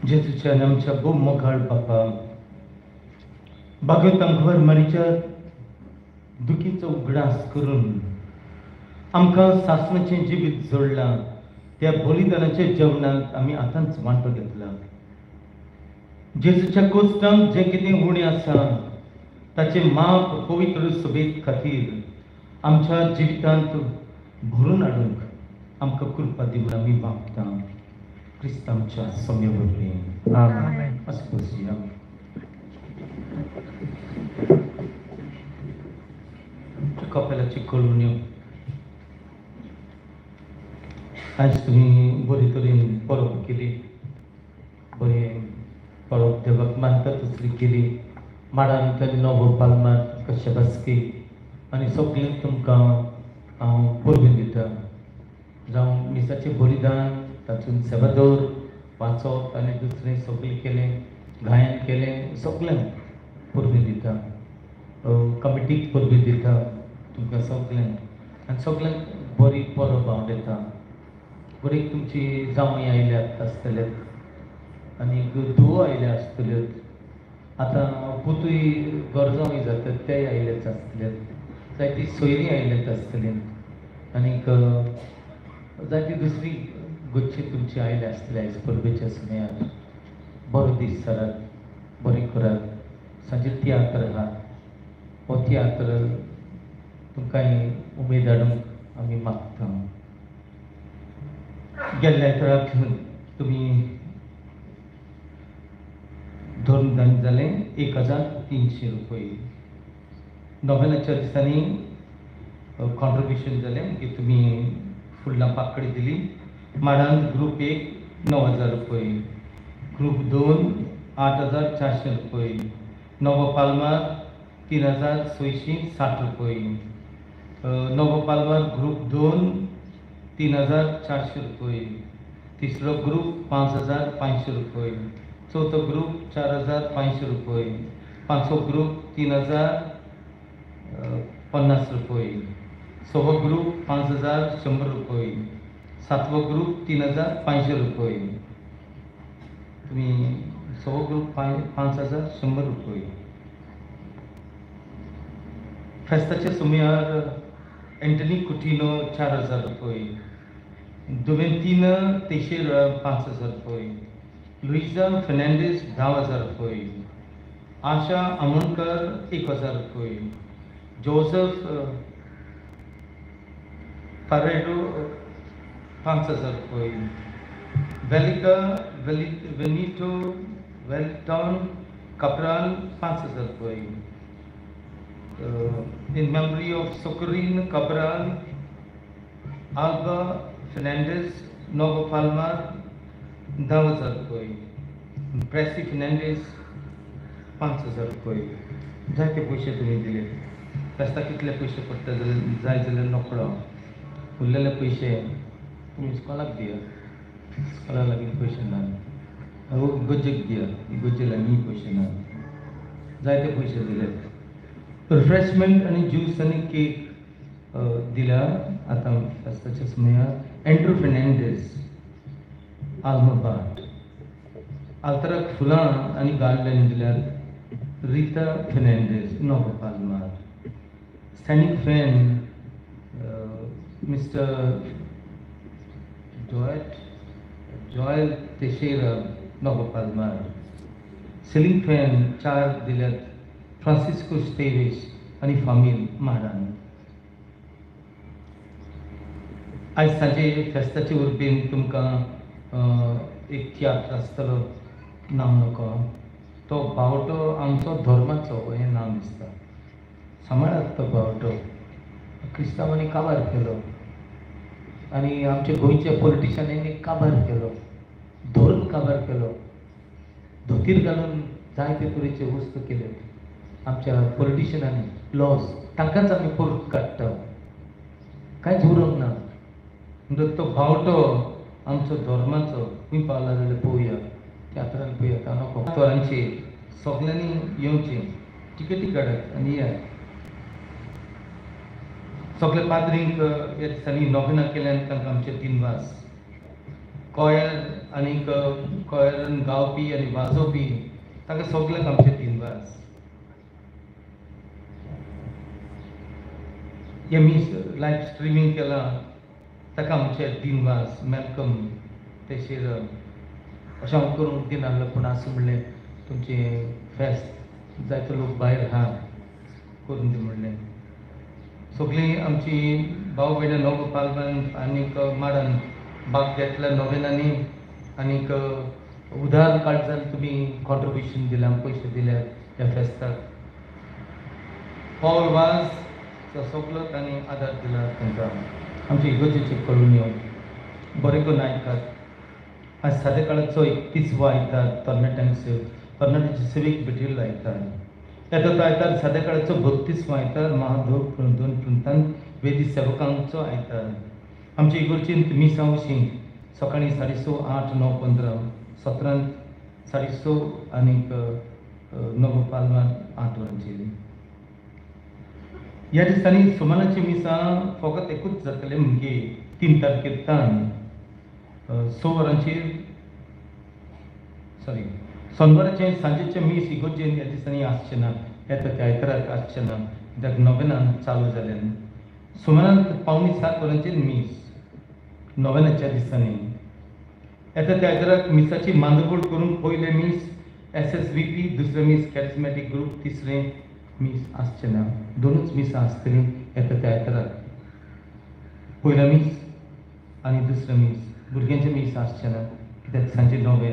जेजूच्या आमच्या बो मोगाळ बापा, भागवतांवर मरीच्या दुखीचो उगडास करून आमकां सासणाचें जिवीत जोडलां, त्या बलिदानाच्या जेवणाक आमी आतांच वांटो घेतला. जेजूच्या कोस्तांत जें कितें उणें आसा ताचे माप पवित्र सभेत खातीर आमच्या जिवितांत भरून हाडूंक आमकां कृपा दिवन आमी मागता. क्रिस्तांच्या सौम्य वरवीं आमेन. अशें बसया. कपेलाची कळवण्यो आज तुम्ही बरे तरेन परब केली, बरें परब देवाक मानता तसली केली. माडान तरी नवो पालमार कशें बसकी आनी सगळें तुमकां हांव परबीन दिता. जावं मिसाचें बलिदान, तातूंत सेवादोर वाचप आनी दुसरें सगळें केलें, गायन केलें, सगळें परबीन दिता. कमिटीक परबीन दिता तुमकां सगळ्यांक, आनी सगळ्यांक बरी परब हांव दिता. बरी तुमची जावई आयल्यात आसतलेत आनीक धुवो आयले आसतल्योत. आतां पुतूय गरजावय जातात तेय आयलेच आसतलेत. जायतीं सोयरीं आयलेत आसतलीं आनीक जायतीं दुसरी गोच्ची तुमची आयले आसतले आयज परबेच्या समयार. बरो दीस सारात, बरें करात. सांजे तियात्र आहा, हो तियात्र तुमकांय उमेद हाडूंक आमी मागता. गेल्ल्या आयताराक तुमी धरून दान जालें 1300 रुपये. नोव्हेनाच्या दिसांनी कॉन्ट्रिब्युशन जालें की तुमी फुडला पाकळी दिली. माडान ग्रूप 1 9000 रुपये, ग्रूप 2 8460 रुपये, नवो पालमार 3660 रुपये, नवो पालमार ग्रूप 2 3400 रुपये, तिसरो ग्रूप 5500 रुपये, चौथो ग्रूप 4500 रुपये, पांचवो ग्रूप 3050 रुपये, सवो ग्रूप 5100 रुपये, सातवो ग्रूप 3500 रुपये. तुम्ही सवो ग्रूप 5100 रुपये. फेस्ताच्या सुमयार एंटनी कुटिनो 4000 रुपये, दुवेंतीन तेशेर 5000 रुपये, लुइजा फेर्नांडीस 10000 रुपये, आशा आमोणकर 1000 रुपये, जोसेफ फारेडो 5000 रुपये, वेलिका वेनिटो वेल्टॉन कपराल 5000 रुपये. In memory of Socorrine Cabral, Alba Fernandez, Novo Palmar 10,000 रुपये, प्रेसी फेर्नांडीस 5000 रुपये. जायते पयशे तुमी दिले. फेस्ता कितले पयशे पडटा जाय जाल्यार नोकळो. उरलेले पयशे तुमी इस्कॉलाक दिया. इस्कॉला लागीं पयशे ना, गोज्जेक दिया. गोज्जे लागीं पयशे ना. जायते पयशे दिले. रिफ्रेशमेंट आनी ज्यूस आनी केक दिला. आतां फेस्ताच्या समयार एंड्रू फेर्नांडीस आल्माबाट, आल्तराक फुलां आनी गार्डन दिल्यार रिता फेर्नांडीस नोवो पालमार, standing fan mister Joel Teixeira नोवो पालमार, सिलींग फॅन 4 दिल्यात फ्रांसिस्को स्टेवेस आनी फामील म्हारान. आयज सांजे फेस्ताचे वरवीं तुमकां एक तियात्र आसतलो, नांव नकळो. तो बावटो आमचो धर्माचो हें नांव दिसता. सांबाळात तो बावटो. क्रिस्तांवांनी काबार केलो आनी आमच्या गोंयच्या पॉलिटिशनांनी काबार केलो, धरून काबार केलो. धोतीर घालून जायते तरेचे वस्तू केले आमच्या पॉलिटिशनांनी. लॉस तांकांच आमी परत काडटा, कांयच उरोंक ना. म्हणटच तो बावटो आमचो धर्माचो खंय पावला जाल्यार पळोवया, तियात्रान पळोवया. तां नको तोरांचे सगल्यांनी येवचें, टिकेटी काडात आनी या. सगळे पाद्रींक ह्या दिसांनी नोवेना केल्यान तांकां आमचे दिनवास कोयर आनीक कोयरान गावपी आनी वाजोवपी तांकां सगळ्यांक आमचे दिनवास हे मी लायव्ह स्ट्रिमींग केलां ताका आमचे दिनवास मॅलकम तेशीर अशें हांव करूंक दिनासलो पूण आसूं म्हणलें तुमचें फेस्त जायतो लोक भायर आहा करून दी म्हणलें सगळीं आमची भाव भयणां नवगोपालमान आनीक माडान भाग घेतल्या नोवेनांनी आनीक उदार काळजान तुमी कॉन्ट्रिब्युशन दिलां पयशे दिल्या ह्या फेस्ताक पॉल वाज सगळो तांणी आदार दिला तांकां आमच्या इगोर्जेचे कळून बरे करून आयकात आज सादे काळाचो 31वो आयतार तरणाट्यांचे सेवेक भेटिल्लो आयतार येता तो आयतार सादे काळाचो 32वो आयतार महाधोक 2 पुंतान वेदी सेवकांचो आयतार आमच्या इगोर्जेंत मिसा अशीं सकाळीं 6:30 8 9 15 17 6:30 आनीक नवगोपालमान 8 वरांचेर ह्या दिसांनी सुमानाची मिसां फकत एकूच जातले म्हणजे 3 तारखेर 6 वरांचेर सोनवाराचे सांजेचे मीस इगोर्जेन ह्या दिसांनी आसचें ना येता त्या आयताराक आसचें ना कित्याक नोवेनान चालू जाल्यान सुमारान 6:45 वरांचेर मीस नोवेनाच्या दिसांनी येता त्या आयताराक मिसाची मांदोबोड करून पयले मीस SSVP दुसरे मीस कॅरिझमॅटीक ग्रूप तिसरे मीस आसचें ना 2च मिसां आसतलीं येता त्या आयताराक पयलो मीस आनी दुसरो मीस भुरग्यांचे मीस आसचें ना कित्याक सांजे 9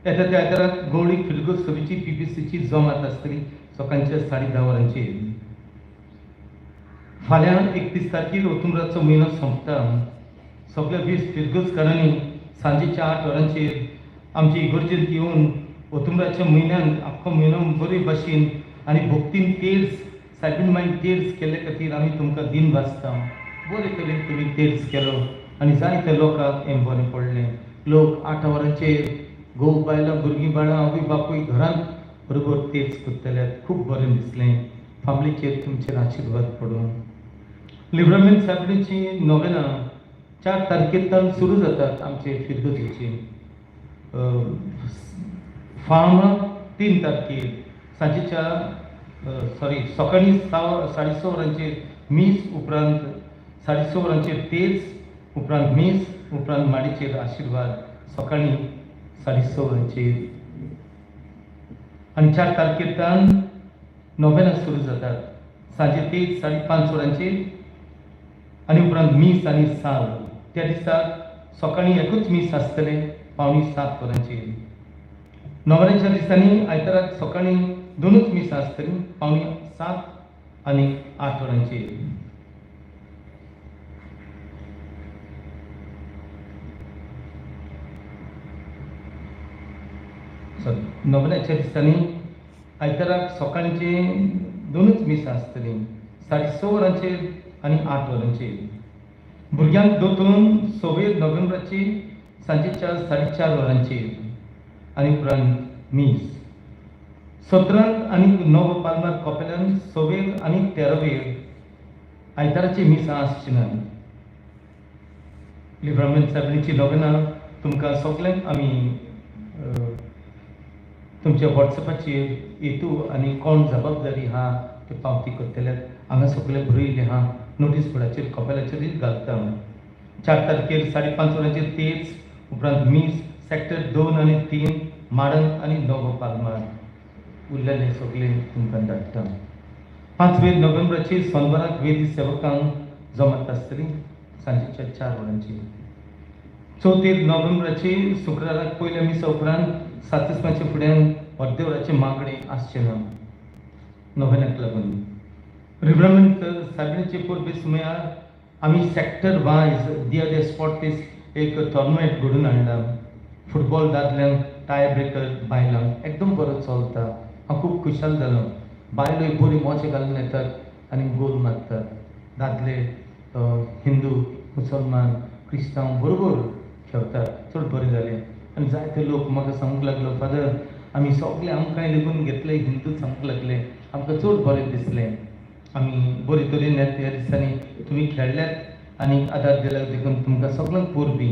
येता त्या आयताराक गवळी फिरगोस सभेची PPCची जमात आसतली सकाळच्या 10:30 वरांचेर फाल्यां 31 तारखेर ओतुंबराचो म्हयनो सोंपता सगळ्या फिरगोसकारांनी सांजेच्या 8 वरांचेर आमचे इगोर्जेंत येवन ओतुंबराच्या म्हयन्यान आख्खो म्हयनो बरे भाशेन आनी भक्तीन तेर्स सायबीण मायंड तेर्स केल्ले खातीर आमी तुमकां दिन वाचता बरे तरेन तुमी तेर्स केलो आनी जायते लोकांक हें बरें पडलें लोक 8 वरांचेर घोव बायलां भुरगीं बाळां आवय बापूय घरांत बरोबर तेर्स करतले खूब बरें दिसलें फामिलीचेर तुमचेर आशिर्वाद पडूं लिब्रामेंट सायबीणीची नोवेना 4 तारखेर सुरू जातात आमचे फिरगोजेची फार्म 3 तारखेर सांजेच्या सकाळीं 6:30 वरांचेर मीस उपरांत 6:30 वरांचेर तेर्स उपरांत मीस उपरांत माडीचेर आशिर्वाद सकाळीं 6:30 वरांचेर आनी 4 तारखेर नोवेना सुरू जातात सांजे तेच 5:30 वरांचेर आनी उपरांत मीस आनी साल त्या दिसाक सकाळीं एकूच मीस आसतलें 6:45 वरांचेर नोवेनाच्या दिसांनी आयताराक सकाळीं 2च मीस आसतलीं 6:45 आनी 8 वरांचेर नोवेनाच्या दिसांनी आयताराक सकाळचे 2च मीस आसतलीं 6:30 वरांचेर आनी 8 वरांचेर भुरग्यांक दोतोवन 26 नोव्हेंबराची सांजेच्या 4:30 वरांचेर आनी उपरांत मीस 17 आनी नवगोपालमार कोपेलान 26 आनी 13 आयताराची मिसां आसची ना लिब्रामेंट सायबीणीची नोवेना तुमकां सगळ्यांक आमी तुमच्या वॉट्सॅपाचेर येतू आनी कोण जबाबदारी आहा ते पावती करतल्यात हांगा सगळे बरयले आहा नोटीस बोर्डाचेर कपेलाचेर घालता 4 तारखेर 5:30 वरांचेर तेच उपरांत मीस सेक्टर 2 आनी 3 माडन आनी नवगोपालमार उरलेले सगळे तुमकां धाडटा 5 नोव्हेंबराचेर सोनवाराक वेदी सेवकांक जमत आसतली सांजेच्या 4 वरांचेर 4 नोव्हेंबराचेर शुक्राराक पयल्या मिसा उपरांत 7:30 फुड्यान अर्देवराचे मागणे आसचे ना नोव्हेनाक लागून रिब्रामेंट सायबीणीचे परबे सुमार आमी सेक्टर वायज दिया स्पॉटीस एक टोर्नामेंट घडून हाडला फुटबॉल दादल्यांक टाय ब्रेकर बायलांक एकदम बरो चलता हांव खूब खुशाल जालो बायलोय बरी मोचे घालून येतात आनी गोल मारतात दादले हिंदू मुसलमान क्रिस्तांव बरोबर खेळतात चड बरें जालें आनी जायते लोक म्हाका सांगूंक लागलो फादर आमी सगळे आमकांय लेगून घेतले हिंदूच सांगूंक लागले आमकां चड बरें दिसलें आमी बरे तरेन ह्या दिसांनी तुमी खेळ्ळ्यात आनी आदार दिल्याक देखून तुमकां सगळ्यांक पोरबी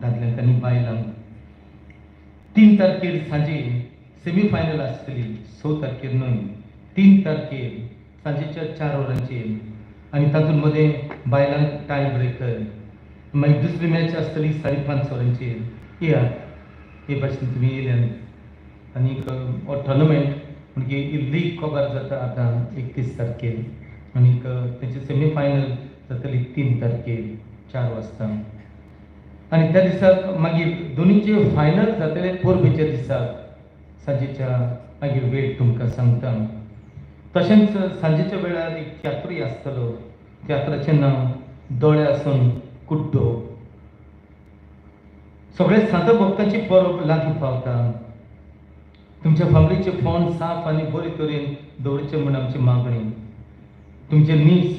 दादल्यांक आनी बायलांक 3 तारखेर सांजे सेमी फायनल आसतली 6 तारखेर न्हय 3 तारखेर सांजेच्या 4 वरांचेर आनी तातूंत मदें बायलांक टाय ब्रेकर मागीर दुसरी मॅच आसतली 5:30 वरांचेर येयात हे भाशेन तुमी येयल्यात आनी हो टोर्नामेंट म्हणजे लीग कवर जाता आतां 31 तारखेर आनी तेची सेमी फायनल जातली 3 तारखेर 4 वाजता आनी त्या दिसाक मागीर दोनीचे फायनल जातले पोरबेच्या दिसाक सांजेच्या मागीर वेळ तुमकां सांगता तशेंच सांजेच्या वेळार एक तियात्रय आसतलो तियात्राचें नांव दोळे आसून कुड्डो सगळे सांत भक्तांची परब लागीं पावता तुमच्या फामिलीचे फोन साफ आनी बरे तरेन दवरचे म्हण आमची मागणी तुमचे नीस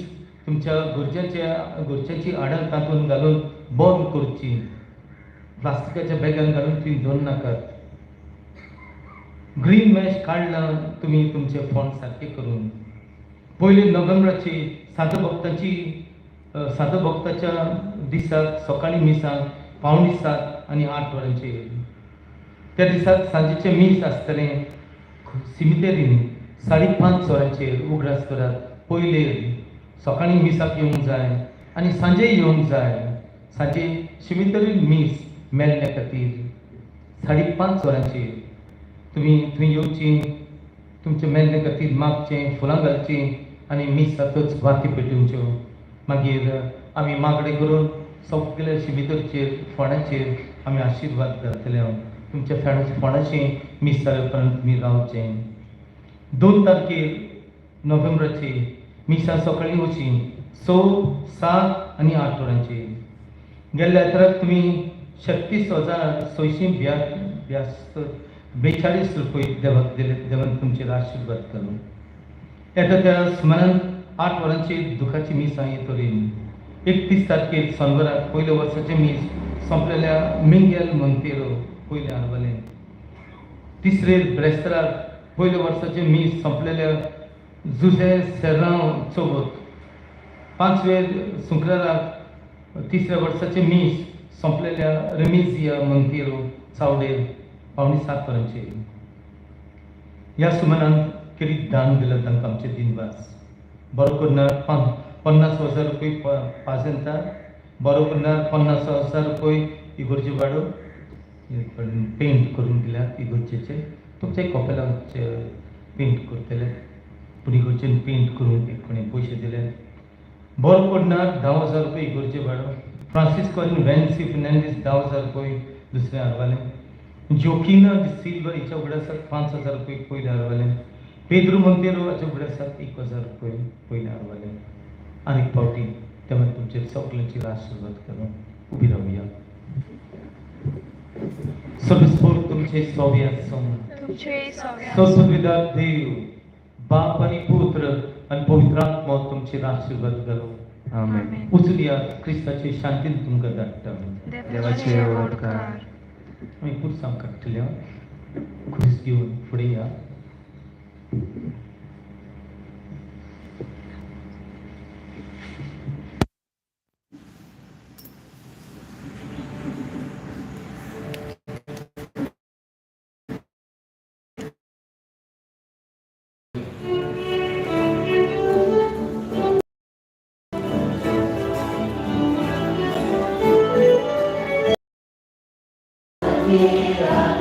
तुमच्या घरच्यांची आडां तातूंत घालून बंद करची प्लास्टिकाच्या बॅगान घालून ती दवरनाकात नाकात ग्रीन मॅश काडला तुमी तुमचे फोन सारके करून 1 नोव्हेंबराची सांत भक्ताच्या दिसाक सकाळी मिसाक 6:45 आनी 8 वरांचेर त्या दिसाक सांजेचे मीस आसतले सिमितेरीन 5:30 वरांचेर उगडास करात पयले सकाळी मिसाक येवंक जाय आनी सांजे येवंक जाय सांजे सिमितेरीन मीस मेळ्ळ्या खातीर 5:30 वरांचेर तुमी थंय येवची तुमचे मेळ्ळे खातीर मागचें फुलां घालचीं आनी मिसाकच वाती पेटोवच्यो मागीर आमी मागणे करून सगळ्या शिमितरचेर फोंडाचेर आमी आशिर्वाद घालतले तुमच्या फोंडाचें मीस जाले उपरांत तुमी रावचें 2 तारखेर नोव्हेंबराचेर मिसा सकाळीं वची 6, 7 आनी 8 वरांचेर गेल्ल्या येत्राक तुमी 36,642 रुपये देवाक दिले देवान तुमचेर आशिर्वाद घालून येता त्या सुमारान 8 वरांचेर दुखाची मिसां येतली 31 तारखेर सोनवाराक पयल्या वर्साचें मीस सोंपलेल्या मिंगेल मोंतेरो पयले आरवालें 3 ब्रेस्ताराक पयल्या वर्साचें मीस सोंपलेल्या जुझे सेर्रांव चवथ 5 शुक्राराक 3ऱ्या वर्साचें मीस सोंपलेल्या रेमिजिया मोंतेरो चावडेर 6:45 वरांचेर ह्या सुमारान कितें दान दिलें तांकां आमचे दिनवास बरो करणार 50,000 रुपये पाजेंता बरो करणार 50,000 रुपये इगोर्चे वाडो पेंट करून दिल्यात इगोर्चेचे तुमचे कॉपेलाचे पेंट करतले पूण इगोर्चेन पेंट करून एक कोणी पयशे दिले बरो करणार 10,000 रुपये इगोर्चे वाडो फ्रांसिस्को वेन्सी फर्नांडीस 10,000 रुपये दुसरे हारवाले जोकिना सिल्वा हिच्या उगडासाक 5,000 रुपये पयले हारवाले पेद्रो मोंतेरो हाच्या उगडासाक 1,000 रुपये पयले हारवाले आनीक फावटी तेव्हा तुमचे सगळ्यांची आशिर्वाद करून उबी रावया सर्वस्फूर तुमचे सोव्या सत्सविदा देव बाप आणि पुत्र आणि पवित्र आत्मा तुमचे आशिर्वाद घालो आमेन उचलया क्रिस्ताची शांतीन तुमकां धाडटा देवाचे ओडकार आमी पुरसांव काडटल्या खुरीस घेवन फुडें या Lucia,